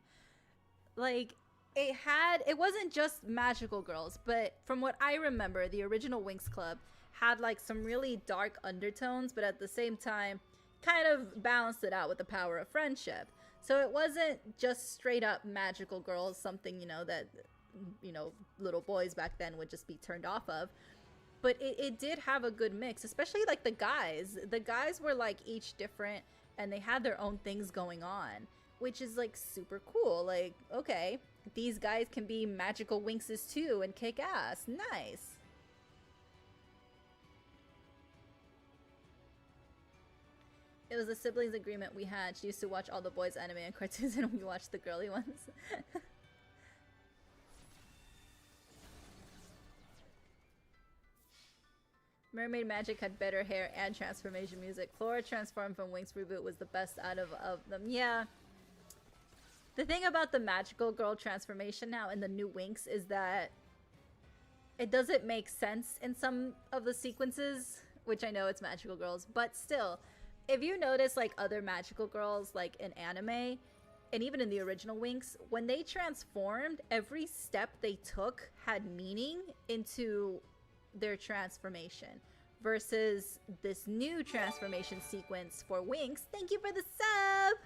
Like, it wasn't just magical girls, but from what I remember, the original Winx Club had like some really dark undertones, but at the same time kind of balanced it out with the power of friendship. So it wasn't just straight up magical girls, something, you know, that, you know, little boys back then would just be turned off of. But it did have a good mix, especially like the guys. The guys were like each different and they had their own things going on, which is like super cool. Like, okay, these guys can be magical Winxes too and kick ass. Nice. It was a siblings agreement we had. She used to watch all the boys' anime and cartoons and we watched the girly ones. Mermaid Magic had better hair and transformation music. Flora transformed from Winx reboot was the best out of them. Yeah. The thing about the magical girl transformation now in the new Winx is that it doesn't make sense in some of the sequences, which I know it's magical girls, but still, if you notice like other magical girls like in anime and even in the original Winx, when they transformed, every step they took had meaning into their transformation versus this new transformation sequence for Winx. Thank you for the sub.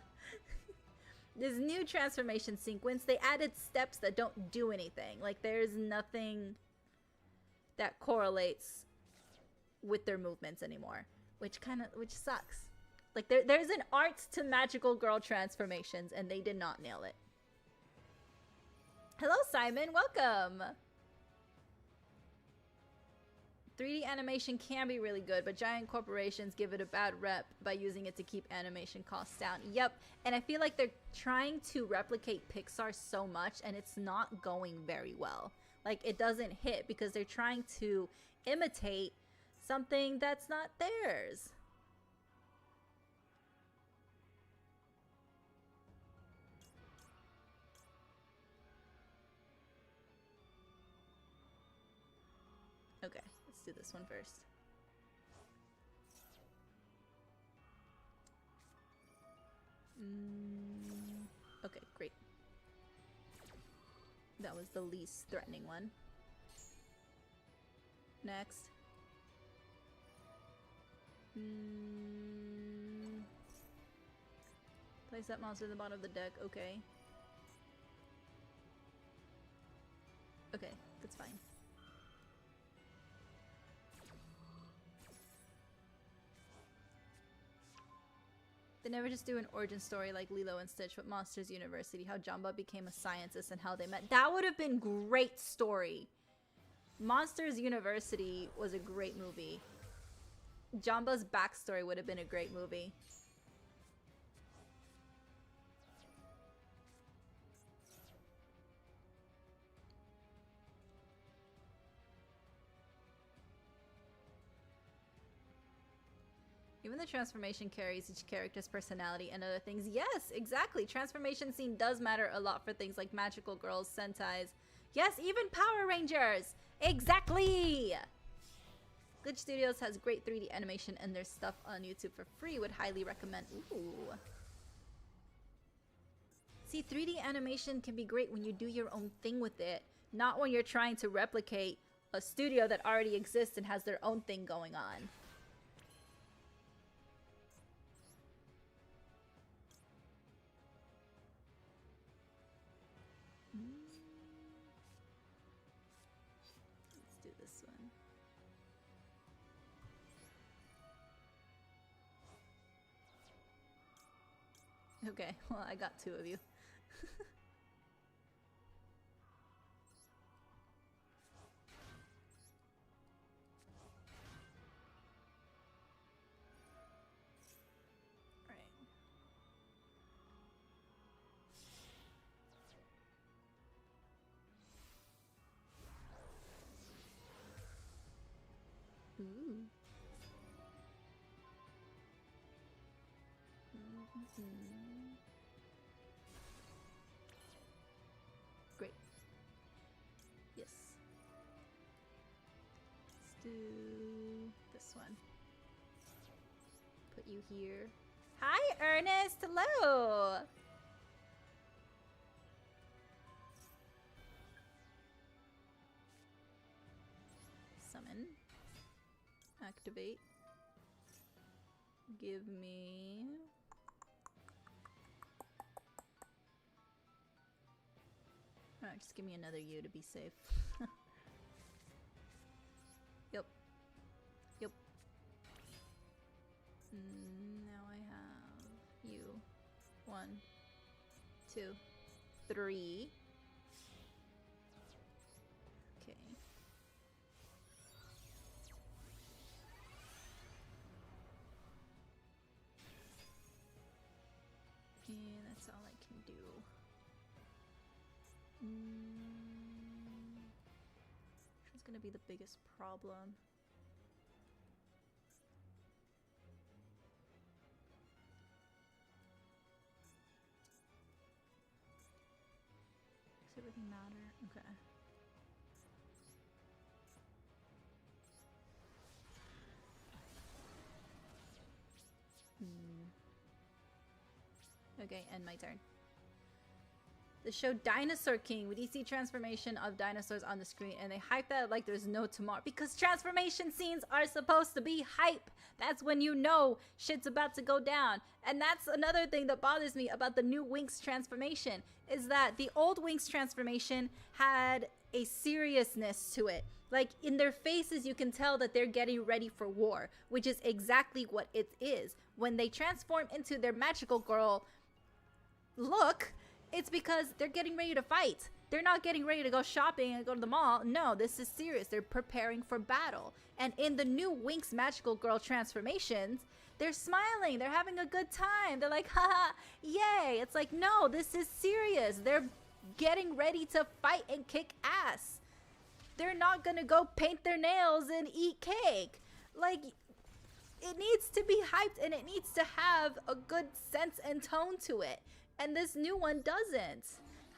This new transformation sequence, they added steps that don't do anything. Like, there's nothing that correlates with their movements anymore, which sucks. Like, there's an art to magical girl transformations and they did not nail it. Hello Simon, welcome. 3D animation can be really good, but giant corporations give it a bad rep by using it to keep animation costs down. Yep, and I feel like they're trying to replicate Pixar so much and it's not going very well. Like, it doesn't hit because they're trying to imitate something that's not theirs. Okay. Do this one first. Okay, great. That was the least threatening one. Next. Place that monster at the bottom of the deck. Okay. Okay, that's fine. They never just do an origin story like Lilo and Stitch with Monsters University, how Jamba became a scientist and how they met. That would have been great story. Monsters University was a great movie. Jamba's backstory would have been a great movie. Even the transformation carries each character's personality and other things. Yes, exactly. Transformation scene does matter a lot for things like magical girls, sentais. Yes, even Power Rangers. Exactly. Glitch Studios has great 3D animation and their stuff on YouTube for free. Would highly recommend. Ooh. See, 3D animation can be great when you do your own thing with it, not when you're trying to replicate a studio that already exists and has their own thing going on. Let's do this one. Okay, well, I got two of you. Ooh. Great. Yes. Let's do this one. Put you here. Hi, Ernest. Hello. Summon. Activate. Give me... Alright, just give me another U to be safe. Yep. Yep. Now I have you. 1, 2, 3. Okay. And that's all I can do. Which is gonna be the biggest problem? Does everything matter? Okay. Okay, end my turn. The show Dinosaur King with EC transformation of dinosaurs on the screen, and they hype that like there's no tomorrow because transformation scenes are supposed to be hype. That's when you know shit's about to go down. And that's another thing that bothers me about the new Winx transformation, is that the old Winx transformation had a seriousness to it. Like, in their faces, you can tell that they're getting ready for war, which is exactly what it is. When they transform into their magical girl look, it's because they're getting ready to fight. They're not getting ready to go shopping and go to the mall. No, this is serious. They're preparing for battle. And in the new Winx magical girl transformations, they're smiling. They're having a good time. They're like, haha, yay. It's like, no, this is serious. They're getting ready to fight and kick ass. They're not gonna go paint their nails and eat cake. Like, it needs to be hyped and it needs to have a good sense and tone to it. And this new one doesn't.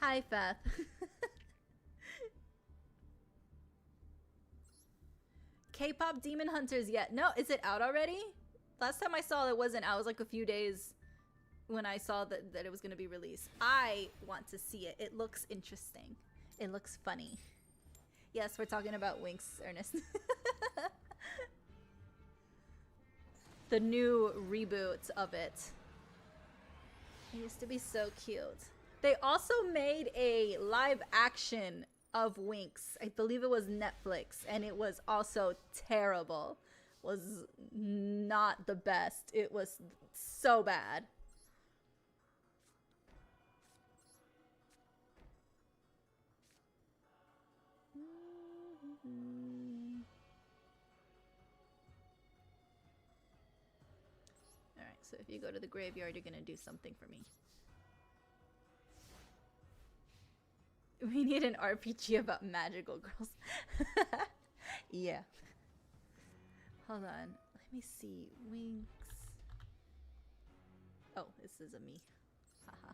Hi, Fath. K-pop Demon Hunters yet? No, is it out already? Last time I saw it wasn't out. It was like a few days when I saw that it was going to be released. I want to see it. It looks interesting. It looks funny. Yes, we're talking about Winx, Ernest. The new reboot of it. It used to be so cute. They also made a live action of Winx. I believe it was Netflix, and it was also terrible. Was not the best. It was so bad. So if you go to the graveyard, you're gonna do something for me. We need an RPG about magical girls. Yeah. Hold on. Let me see. Winks. Oh, this is a me. Haha.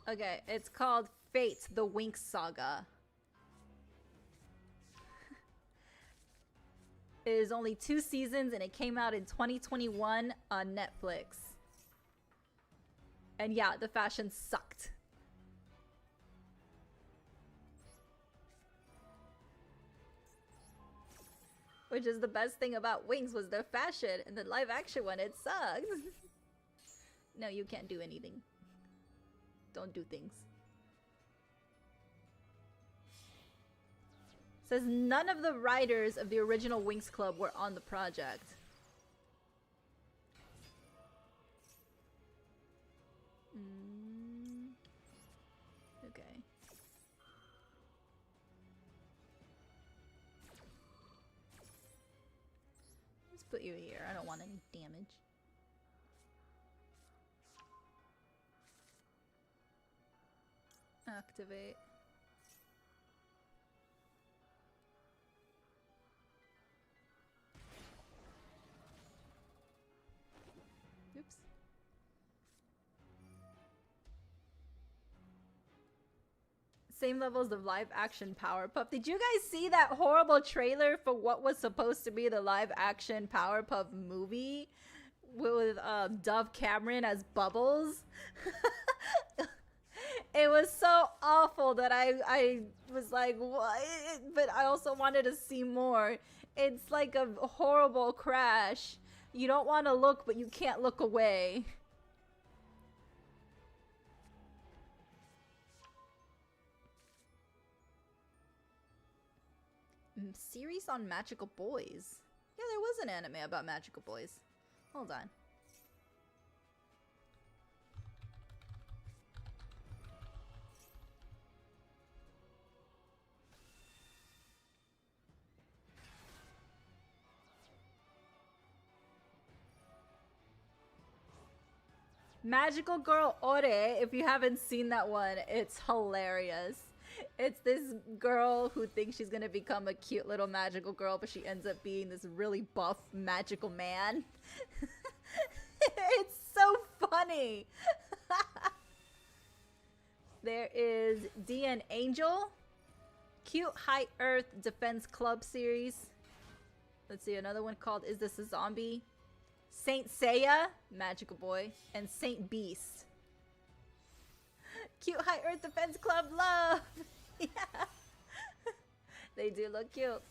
Okay, it's called Fate, the Winx Saga. It is only 2 seasons and it came out in 2021 on Netflix. And yeah, the fashion sucked. Which is the best thing about Winx was their fashion, and the live action one, it sucks. No, you can't do anything. Don't do things. Says none of the writers of the original Winx Club were on the project. Okay. Let's put you here. I don't want any damage. Activate. Oops. Same levels of live action Powerpuff. Did you guys see that horrible trailer for what was supposed to be the live action Powerpuff movie with Dove Cameron as Bubbles? It was so awful that I was like, what? But I also wanted to see more. It's like a horrible crash. You don't want to look, but you can't look away. Series on magical boys. Yeah, there was an anime about magical boys. Hold on. Magical Girl Ore, if you haven't seen that one, it's hilarious. It's this girl who thinks she's gonna become a cute little magical girl, but she ends up being this really buff magical man. It's so funny. There is DN Angel, Cute High Earth Defense Club series. Let's see, another one called Is This a Zombie? Saint Seiya, magical boy, and Saint Beast. Cute High Earth Defense Club love. Yeah. They do look cute.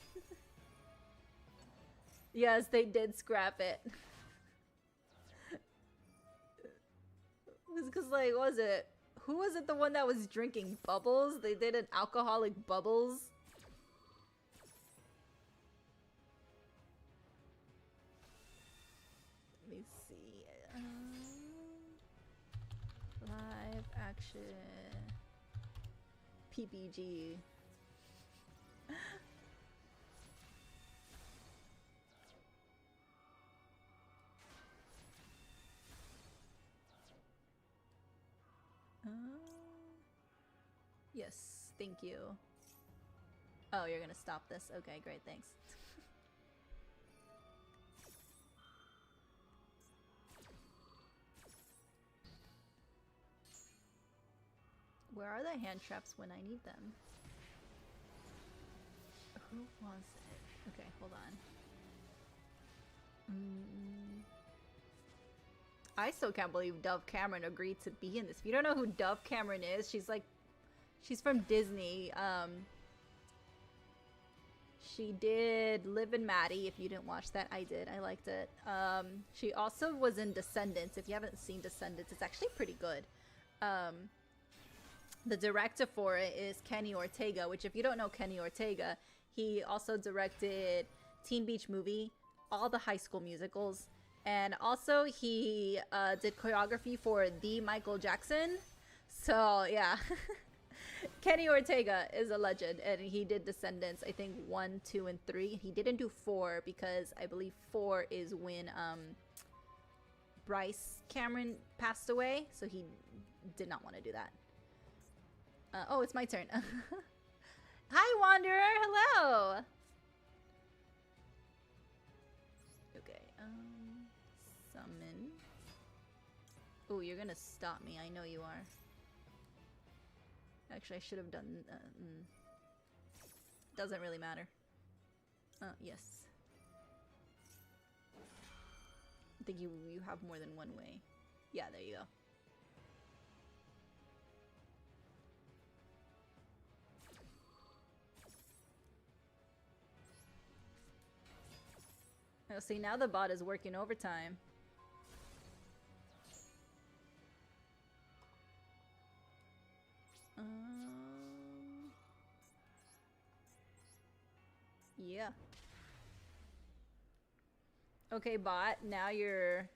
Yes, they did scrap it. It was because, like, was it? Who was it the one that was drinking bubbles? They did an alcoholic bubbles. Let me see. Live action. PPG. Yes, thank you. Oh, you're gonna stop this. Okay, great, thanks. Where are the hand traps when I need them? Who was it? Okay, hold on. I still can't believe Dove Cameron agreed to be in this. If you don't know who Dove Cameron is, she's from Disney. She did Liv and Maddie. If you didn't watch that, I did. I liked it. She also was in Descendants. If you haven't seen Descendants, it's actually pretty good. The director for it is Kenny Ortega, which if you don't know Kenny Ortega, he also directed Teen Beach Movie, all the High School Musicals, and also he did choreography for The Michael Jackson. So yeah, Kenny Ortega is a legend, and he did Descendants, I think 1, 2, and 3. He didn't do 4 because I believe 4 is when Bryce Cameron passed away, so he did not want to do that. Oh, it's my turn. Hi, Wanderer. Hello. Okay. Summon. Oh, you're gonna stop me. I know you are. Actually, I should have done... Doesn't really matter. Yes. I think you have more than one way. Yeah, there you go. Oh, see, now the bot is working overtime. Yeah. Okay, bot, now you're...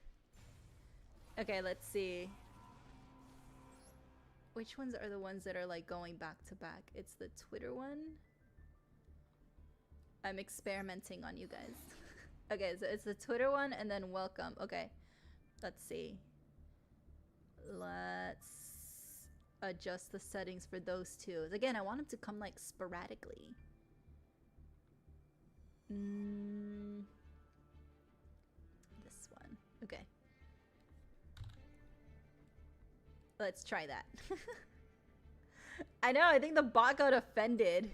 Okay, let's see. Which ones are the ones that are like going back to back? It's the Twitter one. I'm experimenting on you guys. Okay, so it's the Twitter one and then welcome. Okay, let's see. Let's adjust the settings for those two. Again, I want them to come like sporadically. This one. Okay. Let's try that. I know, I think the bot got offended.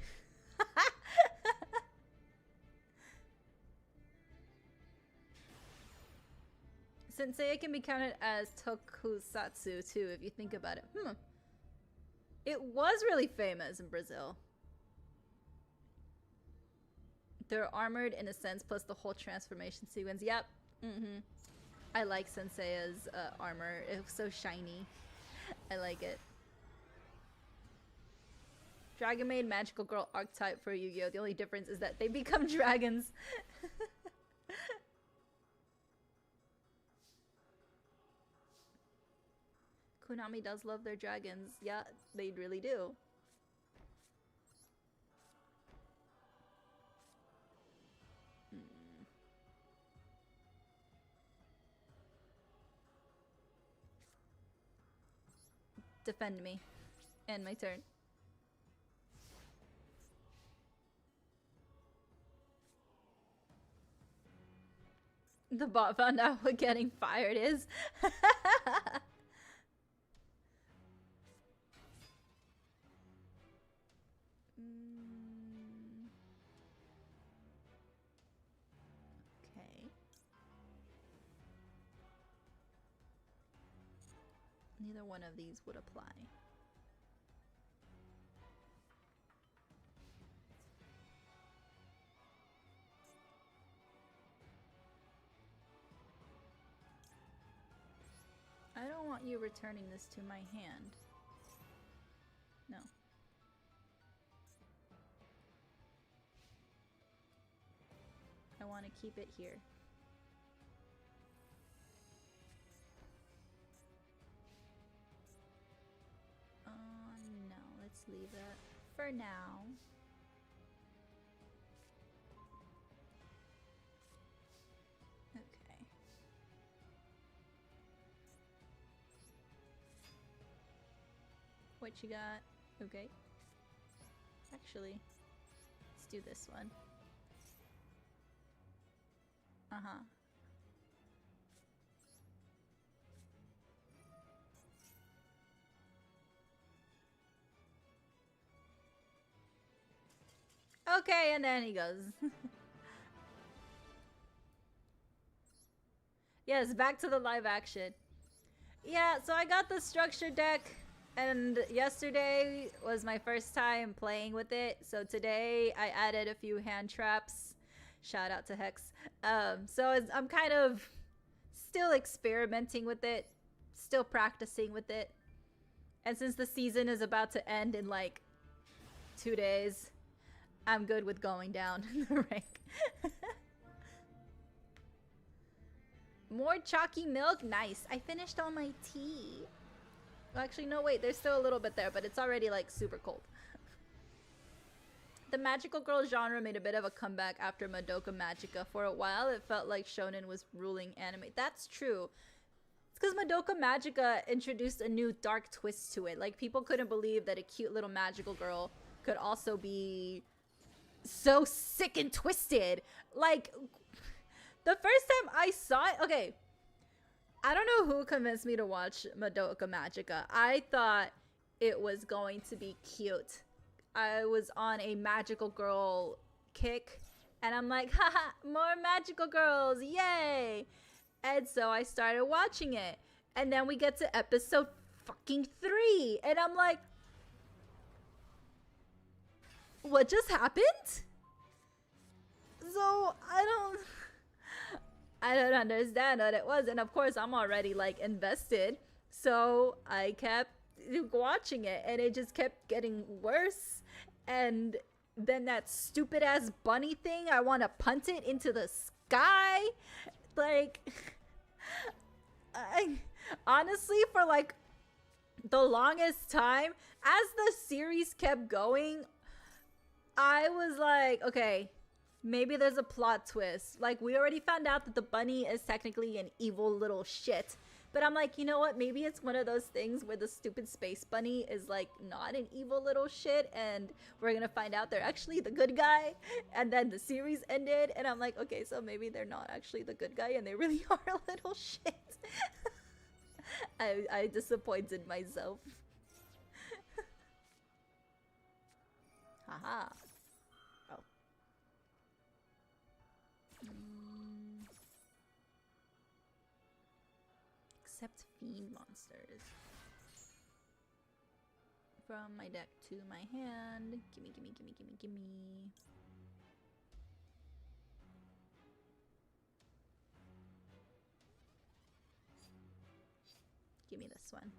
Sensei can be counted as tokusatsu too, if you think about it. It was really famous in Brazil. They're armored in a sense, plus the whole transformation sequence. Yep. I like Sensei's armor. It was so shiny. I like it. Dragon Maid, Magical Girl archetype for Yu-Gi-Oh! The only difference is that they become dragons. Konami does love their dragons. Yeah, they really do. Defend me. End my turn. The bot found out what getting fired is. Okay. Neither one of these would apply. I don't want you returning this to my hand. No. I want to keep it here. No, let's leave that for now. Okay. What you got? Okay. Actually, let's do this one. Uh-huh. Okay, and then he goes. Yes, back to the live action. Yeah, so I got the structure deck, and yesterday was my first time playing with it. So today I added a few hand traps. Shout out to Hex. So I'm kind of still experimenting with it, still practicing with it. And since the season is about to end in like 2 days, I'm good with going down in the rank. More chalky milk? Nice. I finished all my tea. Actually, no, wait. There's still a little bit there, but it's already, like, super cold. The magical girl genre made a bit of a comeback after Madoka Magica. For a while, it felt like shonen was ruling anime. That's true. It's because Madoka Magica introduced a new dark twist to it. Like, people couldn't believe that a cute little magical girl could also be so sick and twisted. Like, the first time I saw it... Okay, I don't know who convinced me to watch Madoka Magica. I thought it was going to be cute. I was on a magical girl kick, and I'm like, haha, more magical girls, yay! And so I started watching it, and then we get to episode fucking 3, and I'm like, what just happened? So I don't understand what it was, and of course I'm already like invested, so I kept watching it, and it just kept getting worse. And then that stupid ass bunny thing, I want to punt it into the sky. Like, I honestly, for like the longest time, as the series kept going, I was like, okay, maybe there's a plot twist. Like, we already found out that the bunny is technically an evil little shit. But I'm like, you know what? Maybe it's one of those things where the stupid space bunny is like not an evil little shit, and we're gonna find out they're actually the good guy. And then the series ended, and I'm like, okay, so maybe they're not actually the good guy, and they really are a little shit. I disappointed myself. Haha. Oh. Except fiend monsters. From my deck to my hand. Gimme, gimme, gimme, gimme, gimme. Gimme this one.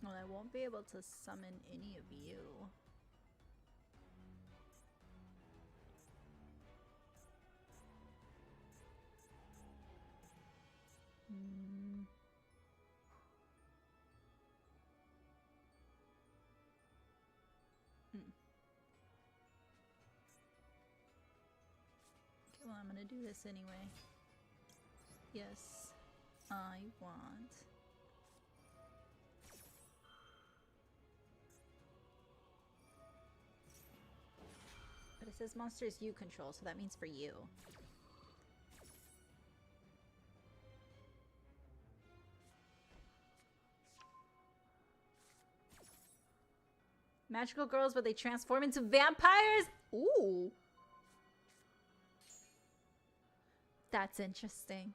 Well, I won't be able to summon any of you. Okay, well, I'm gonna do this anyway. Yes, I want... But it says monsters you control, so that means for you. Magical girls, but they transform into vampires? Ooh. That's interesting.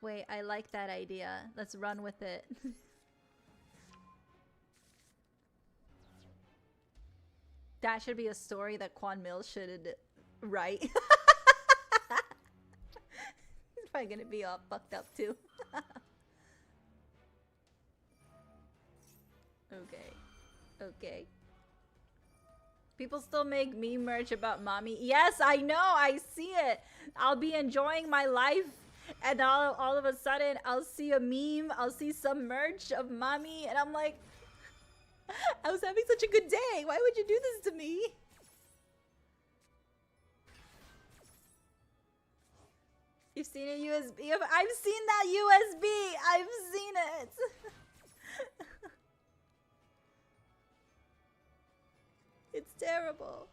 Wait, I like that idea. Let's run with it. That should be a story that Quan Mills should write. He's probably gonna be all fucked up too. Okay. Okay. People still make meme merch about mommy. Yes, I know. I see it. I'll be enjoying my life, and all of a sudden I'll see a meme. I'll see some merch of mommy, and I'm like, I was having such a good day. Why would you do this to me? You've seen a USB? I've seen that USB. I've seen it. It's terrible.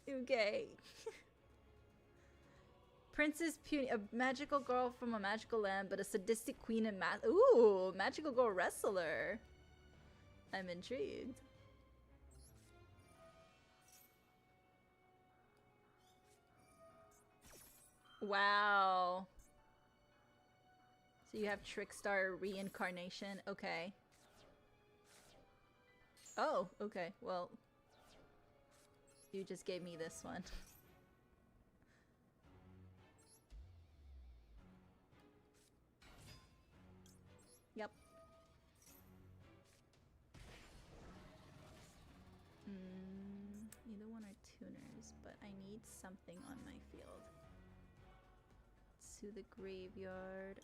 Okay. Princess Puny, a magical girl from a magical land, but a sadistic queen and ooh, magical girl wrestler. I'm intrigued. Wow. So you have Trickstar reincarnation. Okay. Oh, okay. Well, you just gave me this one. Yep. Either one are tuners, but I need something on my field. To the graveyard.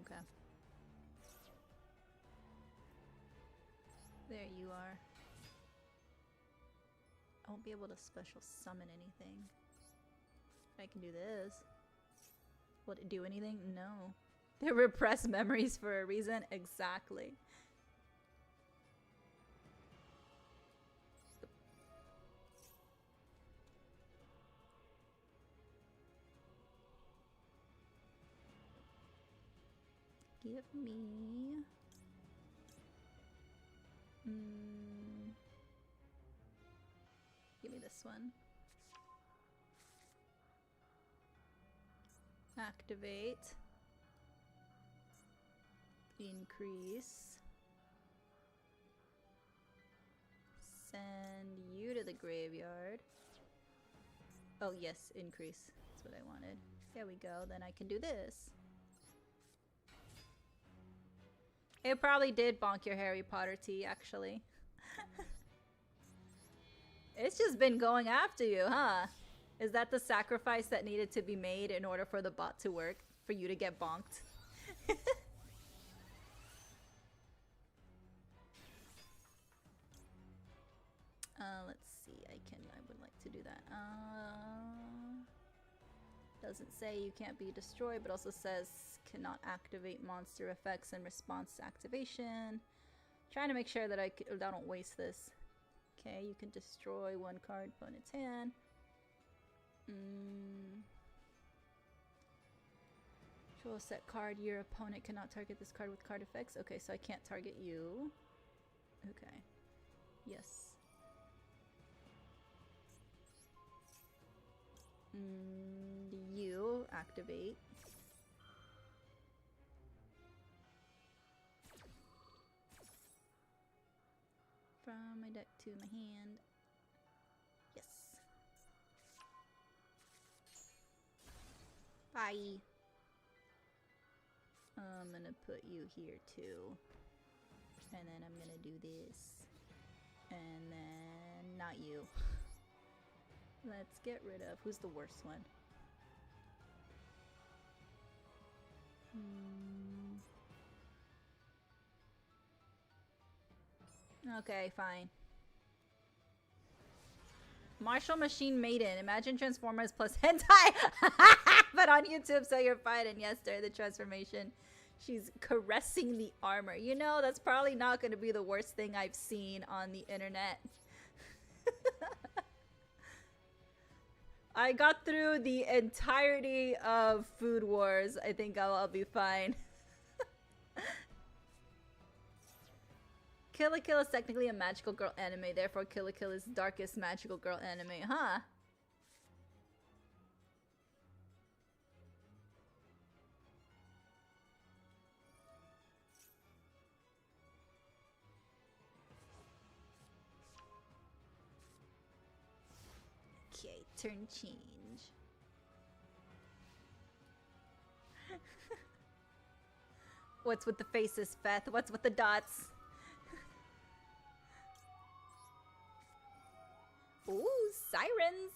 Okay. There you are. I won't be able to special summon anything. I can do this. Will it do anything? No. They're repressed memories for a reason. Exactly. Give me... Give me this one. Activate. Increase. Send you to the graveyard. Oh yes, increase. That's what I wanted. There we go. Then I can do this. It probably did bonk your Harry Potter tea, actually. It's just been going after you, huh? Is that the sacrifice that needed to be made in order for the bot to work? For you to get bonked? Let's see. I would like to do that. Doesn't say you can't be destroyed, but also says cannot activate monster effects in response to activation. Trying to make sure that I don't waste this. Okay, you can destroy one card opponent's hand. Control set card. Your opponent cannot target this card with card effects. Okay, so I can't target you. Okay. Yes. You activate. From my deck to my hand. Yes. Bye. I'm gonna put you here too. And then I'm gonna do this. And then not you. Let's get rid of... Who's the worst one? Okay, fine. Martial Machine Maiden. Imagine Transformers plus hentai! But on YouTube, so you're fine. And yes, during the transformation, she's caressing the armor. You know, that's probably not going to be the worst thing I've seen on the internet. I got through the entirety of Food Wars. I think I'll be fine. Kill la Kill is technically a magical girl anime, therefore Kill la Kill is darkest magical girl anime, huh? Okay, turn change. What's with the faces, Feth? What's with the dots? Ooh, sirens!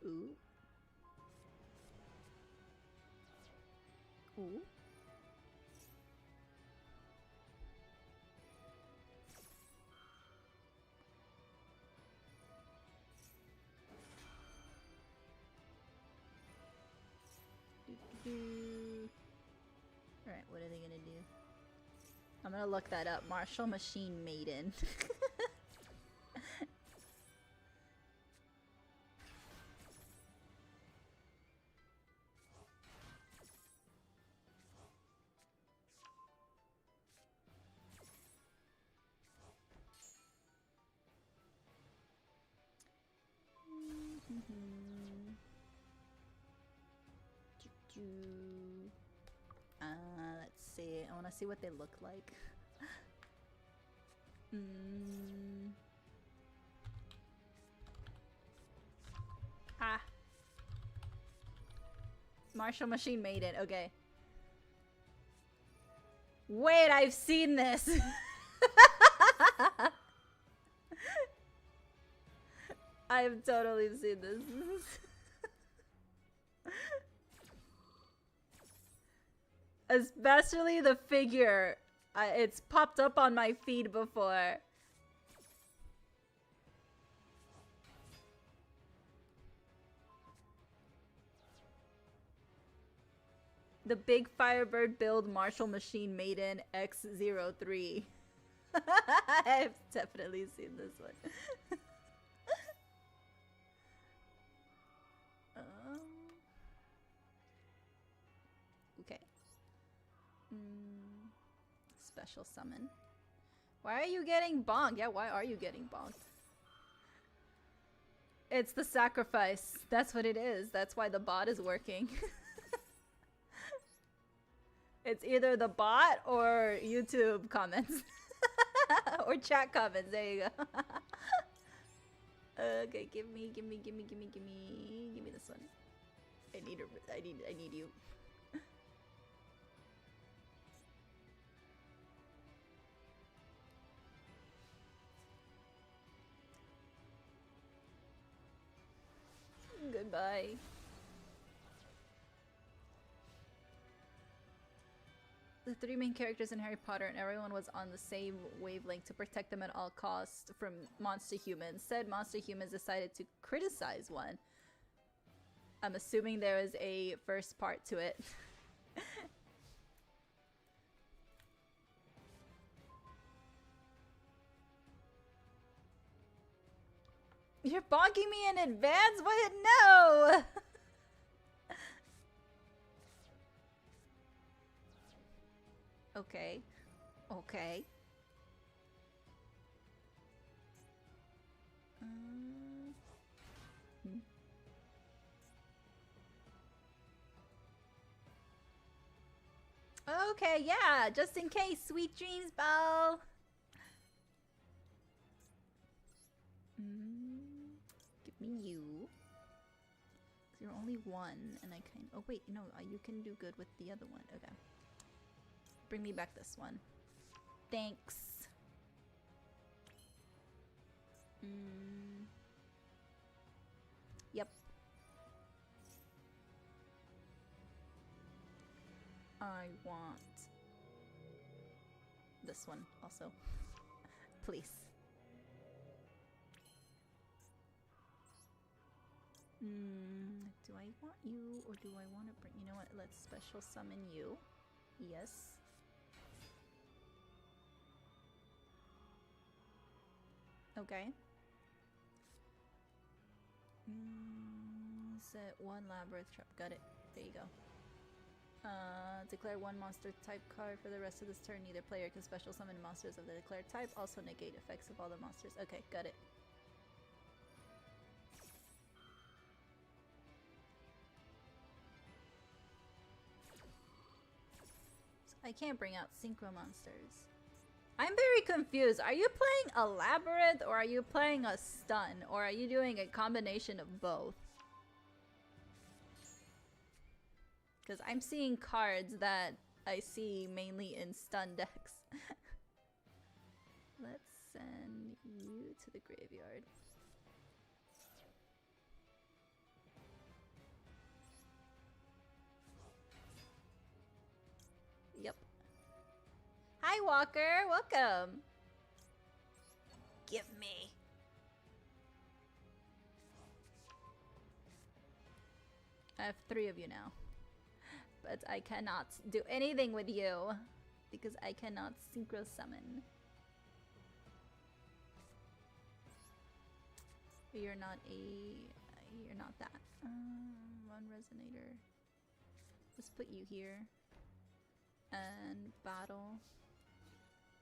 Ooh. Ooh. Alright, what are they gonna do? I'm gonna look that up. Martial Machine Maiden. Let's see. I want to see what they look like. Ah. Martial Machine Maiden. Okay. Wait, I've seen this. I've totally seen this. Especially the figure. It's popped up on my feed before. The Big Firebird build Martial Machine Maiden X03. I've definitely seen this one. Okay. Special summon. Why are you getting bonked? Yeah, why are you getting bonked? It's the sacrifice. That's what it is. That's why the bot is working. It's either the bot or YouTube comments. Or chat comments. There you go. Okay, give me this one. I need you. Goodbye. The three main characters in Harry Potter and everyone was on the same wavelength to protect them at all costs from monster humans. Said monster humans decided to criticize one. I'm assuming there is a first part to it. You're bonking me in advance? What? No! Okay. Okay. Okay, yeah, just in case. Sweet dreams, Belle. Give me you. You're only one, and I can. Oh wait, no, you can do good with the other one. Okay. Bring me back this one. Thanks. Yep. I want this one also. Please. Do I want you or do I want to bring... You know what? Let's special summon you. Yes. Okay. Set one labyrinth trap. Got it. There you go. Declare one monster type card for the rest of this turn. Neither player can special summon monsters of the declared type. Also negate effects of all the monsters. Okay, got it. So I can't bring out synchro monsters. I'm very confused. Are you playing a labyrinth or are you playing a stun? Or are you doing a combination of both? Because I'm seeing cards that I see mainly in stun decks. Let's send you to the graveyard. Yep. Hi, Walker. Welcome. Give me. I have 3 of you now. But I cannot do anything with you because I cannot synchro summon. You're not that. One resonator. Let's put you here. And battle.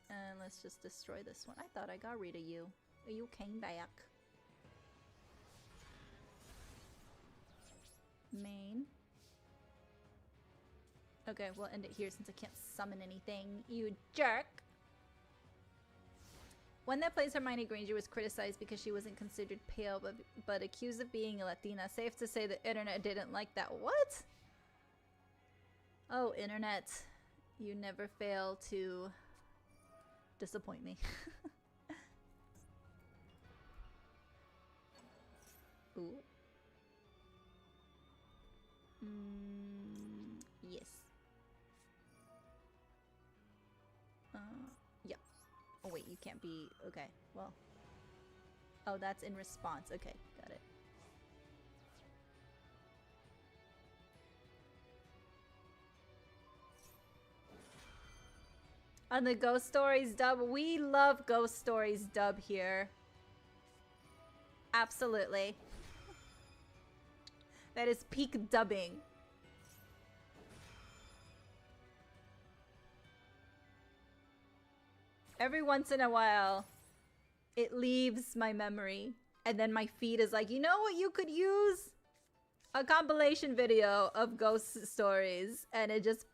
And let's just destroy this one. I thought I got rid of you. You came back. Main. Okay, we'll end it here since I can't summon anything. You jerk. One that plays Hermione Granger was criticized because she wasn't considered pale, but accused of being a Latina. Safe to say the internet didn't like that. What? Oh, internet. You never fail to disappoint me. Ooh. Yes. Yeah. Oh wait, you can't be... Okay, well. Oh, that's in response. Okay, got it. On the Ghost Stories dub, we love Ghost Stories dub here. Absolutely. That is peak dubbing. Every once in a while, it leaves my memory. And then my feed is like, you know what you could use? A compilation video of ghost stories. And it just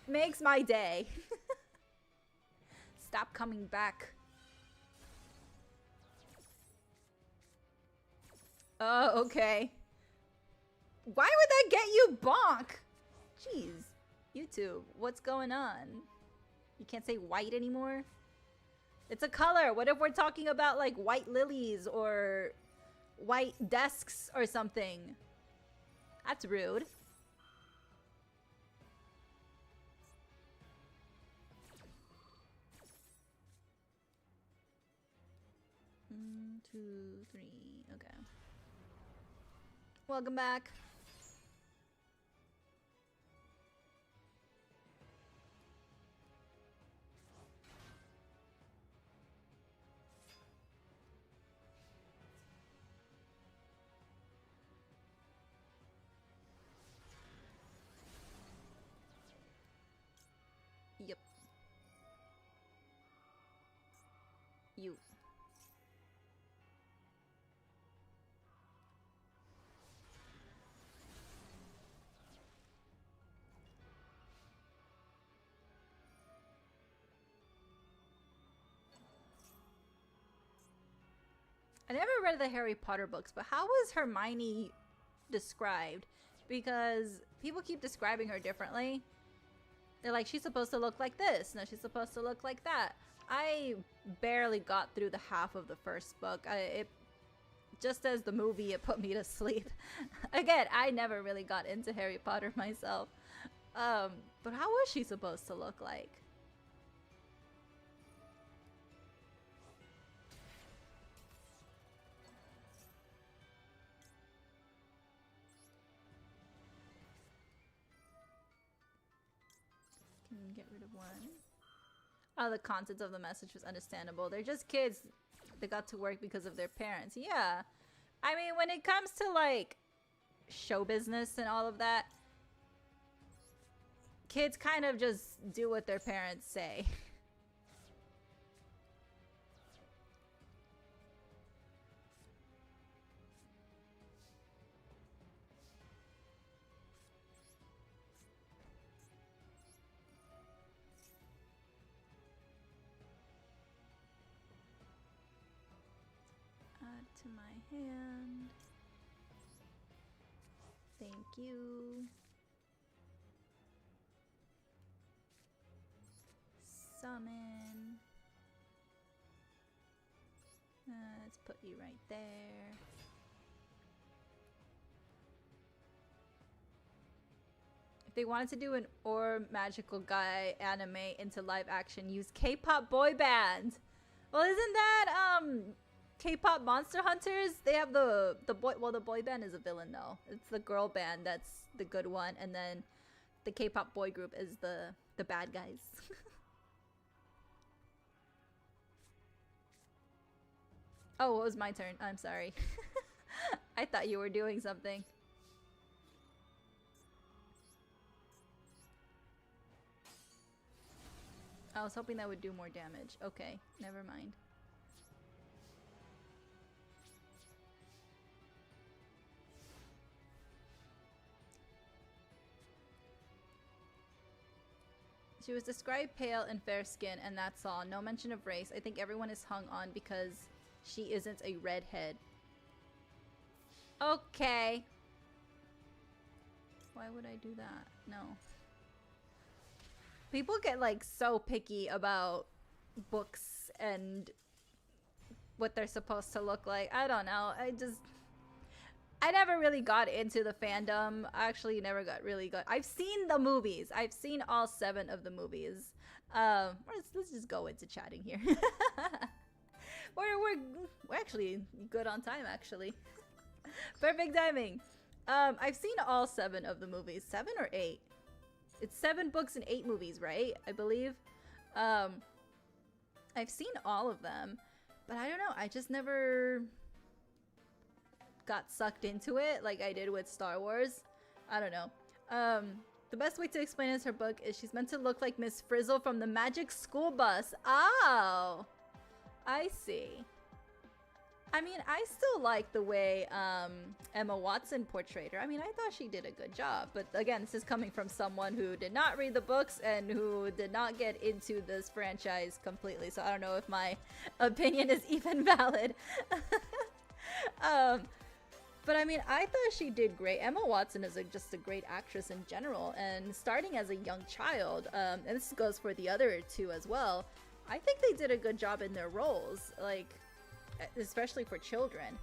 makes my day. Stop coming back. Oh, okay. Why would that get you bonk? Jeez. YouTube, what's going on? You can't say white anymore? It's a color. What if we're talking about like white lilies or white desks or something? That's rude. One, two, three. Okay. Welcome back. Yep. You. I never read the Harry Potter books, but how was Hermione described? Because people keep describing her differently. They're like, she's supposed to look like this. No, she's supposed to look like that. I barely got through the half of the first book. Just as the movie, it put me to sleep. Again, I never really got into Harry Potter myself. But how was she supposed to look like? Can get rid of one. Oh, the content of the message was understandable. They're just kids that got to work because of their parents. Yeah. I mean, when it comes to like show business and all of that, kids kind of just do what their parents say. Add to my hand. Thank you. Summon. Let's put you right there. If they wanted to do an or magical guy anime into live action, use K-pop boy band. Well, isn't that K-pop Monster Hunters? They have the boy. Well, the boy band is a villain though. It's the girl band that's the good one, and then the K-pop boy group is the bad guys. Oh, it was my turn. I'm sorry. I thought you were doing something. I was hoping that would do more damage. Okay, never mind. She was described pale and fair skin, and that's all. No mention of race. I think everyone is hung on because she isn't a redhead. Okay. Why would I do that? No. People get like so picky about books and what they're supposed to look like. I don't know. I never really got into the fandom. I actually never got really good. I've seen the movies. I've seen all 7 of the movies. Let's just go into chatting here. We're actually good on time, actually. Perfect timing. I've seen all 7 of the movies. 7 or 8? It's 7 books and 8 movies, right? I believe. I've seen all of them, but I don't know. I just never got sucked into it like I did with Star Wars. I don't know. The best way to explain is her book is she's meant to look like Miss Frizzle from the Magic School Bus. Oh, I see. I mean, I still like the way Emma Watson portrayed her. I mean, I thought she did a good job. But again, this is coming from someone who did not read the books and who did not get into this franchise completely. So I don't know if my opinion is even valid. But I mean, I thought she did great. Emma Watson is just a great actress in general. And starting as a young child, and this goes for the other 2 as well, I think they did a good job in their roles. Like, especially for children.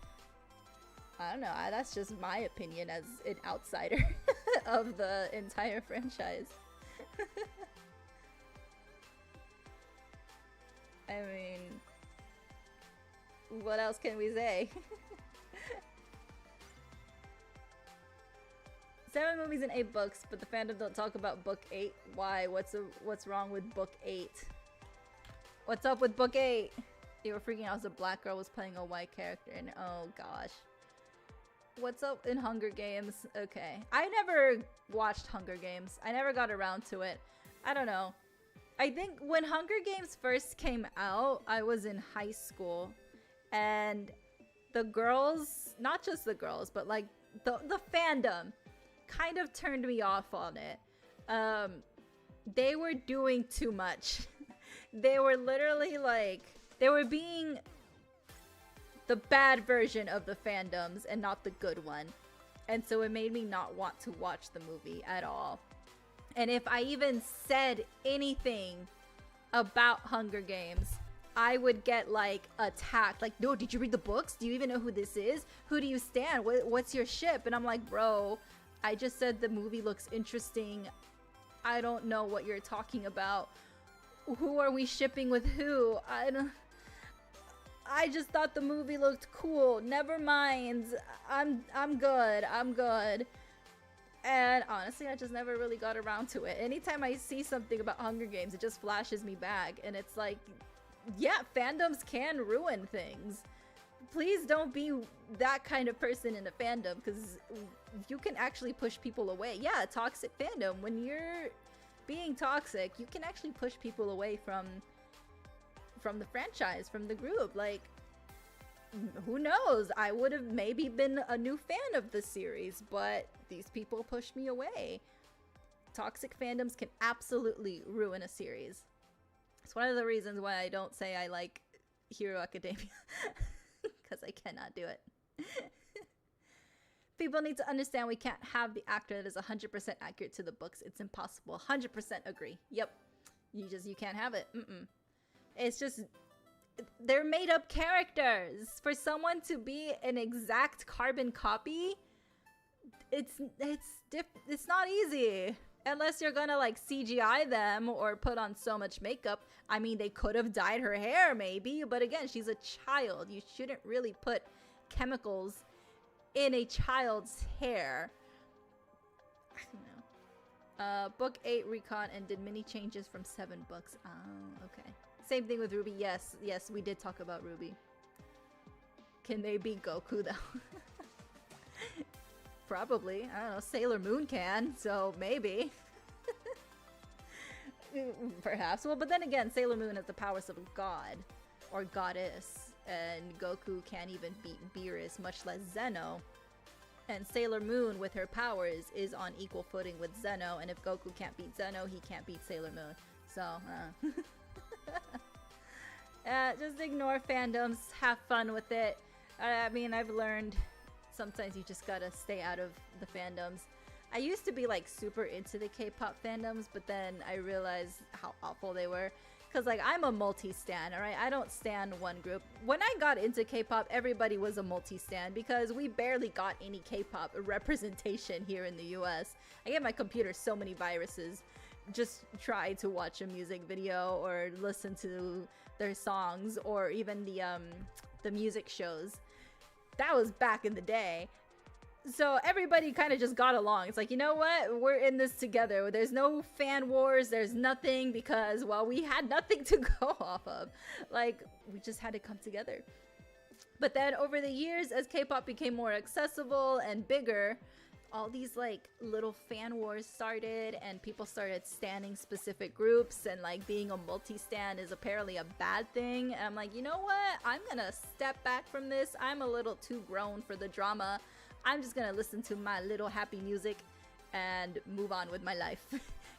I don't know, that's just my opinion as an outsider of the entire franchise. I mean, what else can we say? 7 movies and 8 books, but the fandom don't talk about book 8. Why? What's wrong with book 8? What's up with book 8? You were freaking out as a black girl was playing a white character, and oh gosh. What's up in Hunger Games? Okay. I never watched Hunger Games. I never got around to it. I don't know. I think when Hunger Games first came out, I was in high school, and the girls, not just the girls, but like the fandom kind of turned me off on it. They were doing too much. They were literally like, they were being the bad version of the fandoms and not the good one. And so it made me not want to watch the movie at all. And if I even said anything about Hunger Games, I would get like attacked. Like, no, did you read the books? Do you even know who this is? Who do you stand? What's your ship? And I'm like, bro, I just said the movie looks interesting. I don't know what you're talking about. Who are we shipping with who? I just thought the movie looked cool. Never mind. I'm good. I'm good. And honestly, I just never really got around to it. Anytime I see something about Hunger Games, it just flashes me back. And it's like, yeah, fandoms can ruin things. Please don't be that kind of person in a fandom, because you can actually push people away. Yeah, toxic fandom. When you're being toxic, you can actually push people away from the franchise, from the group. Like, who knows? I would have maybe been a new fan of the series, but these people pushed me away. Toxic fandoms can absolutely ruin a series. It's one of the reasons why I don't say I like Hero Academia. Because I cannot do it. People need to understand we can't have the actor that is 100% accurate to the books. It's impossible. 100% agree. Yep. You can't have it. It's just, they're made up characters. For someone to be an exact carbon copy, it's not easy. Unless you're gonna like CGI them or put on so much makeup. I mean, they could have dyed her hair maybe, but again, she's a child. You shouldn't really put chemicals in a child's hair. I don't know. Book 8 Recon and did many changes from 7 books. Oh, okay. Same thing with Ruby. Yes, we did talk about Ruby. Can they beat Goku though? Probably. I don't know. Sailor Moon can, so maybe. Perhaps. Well, but then again, Sailor Moon has the powers of a god or goddess, and Goku can't even beat Beerus, much less Zeno. And Sailor Moon, with her powers, is on equal footing with Zeno, and if Goku can't beat Zeno, he can't beat Sailor Moon. So, just ignore fandoms. Have fun with it. I mean, I've learned sometimes you just gotta stay out of the fandoms. I used to be like super into the K-pop fandoms, but then I realized how awful they were. Cause like I'm a multi-stan, alright? I don't stan one group. When I got into K-pop, everybody was a multi-stan because we barely got any K-pop representation here in the US. I get my computer so many viruses. Just try to watch a music video or listen to their songs or even the music shows. That was back in the day. So everybody kind of just got along. It's like, you know what? We're in this together. There's no fan wars. There's nothing because, well, we had nothing to go off of. Like, we just had to come together. But then over the years, as K-pop became more accessible and bigger, all these like little fan wars started and people started standing specific groups and like being a multi-stan is apparently a bad thing. And I'm like, you know what? I'm gonna step back from this. I'm a little too grown for the drama. I'm just gonna listen to my little happy music and move on with my life.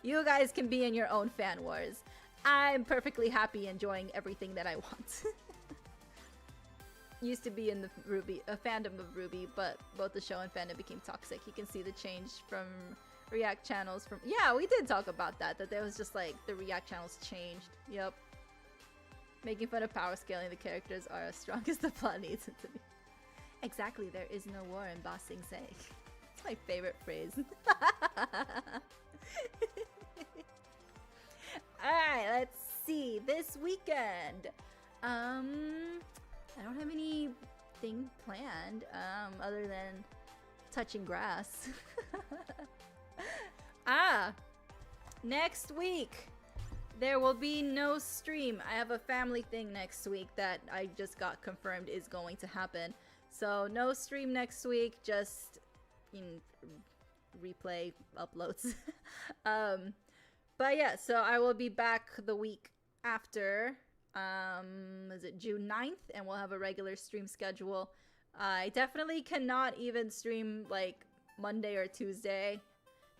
You guys can be in your own fan wars. I'm perfectly happy enjoying everything that I want. Used to be in the fandom of Ruby, but both the show and fandom became toxic. You can see the change from React channels from... Yeah, we did talk about that there was just like the React channels changed. Yep. Making fun of power scaling the characters are as strong as the plot needs it to be. Exactly, there is no war in Ba Sing Se. It's my favorite phrase. Alright, let's see. This weekend. I don't have anything planned other than touching grass. Next week there will be no stream. I have a family thing next week that I just got confirmed is going to happen. So no stream next week, just replay uploads. But yeah, so I will be back the week after. Is it June 9th? And we'll have a regular stream schedule. I definitely cannot even stream like Monday or Tuesday.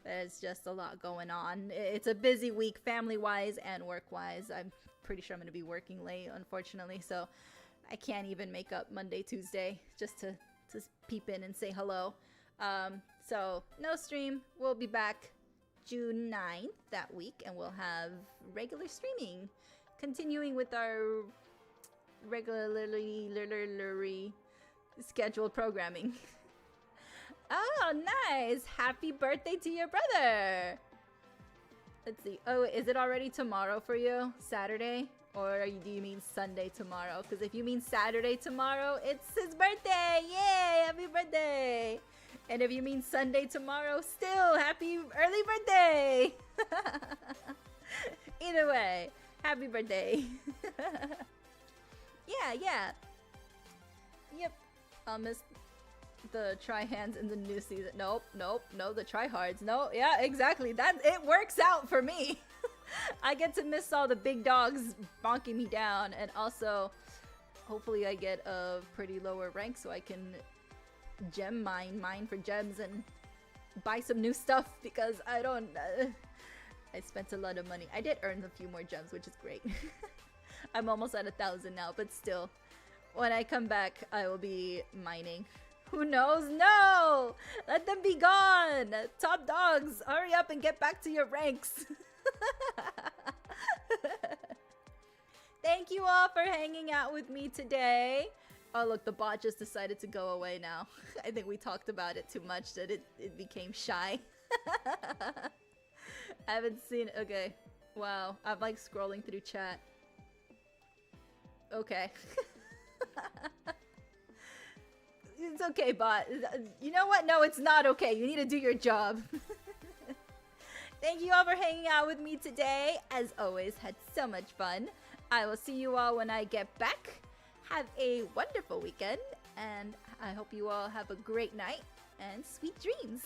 There's just a lot going on. It's a busy week family-wise and work-wise. I'm pretty sure I'm going to be working late, unfortunately, so I can't even make up Monday, Tuesday just to peep in and say hello. So no stream. We'll be back June 9th that week, and we'll have regular streaming. Continuing with our regularly scheduled programming. Oh, nice! Happy birthday to your brother! Let's see. Oh, is it already tomorrow for you? Saturday? Or do you mean Sunday tomorrow? Because if you mean Saturday tomorrow, it's his birthday! Yay! Happy birthday! And if you mean Sunday tomorrow, still happy early birthday! Either way. Happy birthday. Yeah. Yep. I'll miss the try-hands in the new season. Nope. No, the try-hards. No, yeah, exactly. It works out for me. I get to miss all the big dogs bonking me down, and also, hopefully I get a pretty lower rank so I can gem mine for gems and buy some new stuff because I don't... I spent a lot of money. I did earn a few more gems, which is great. I'm almost at 1,000 now, but still. When I come back, I will be mining. Who knows? No! Let them be gone! Top dogs, hurry up and get back to your ranks. Thank you all for hanging out with me today. Oh look, the bot just decided to go away now. I think we talked about it too much that it became shy. I haven't seen... Okay. Wow. I'm like scrolling through chat. Okay. It's okay, bot. You know what? No, it's not okay. You need to do your job. Thank you all for hanging out with me today. As always, had so much fun. I will see you all when I get back. Have a wonderful weekend, and I hope you all have a great night and sweet dreams.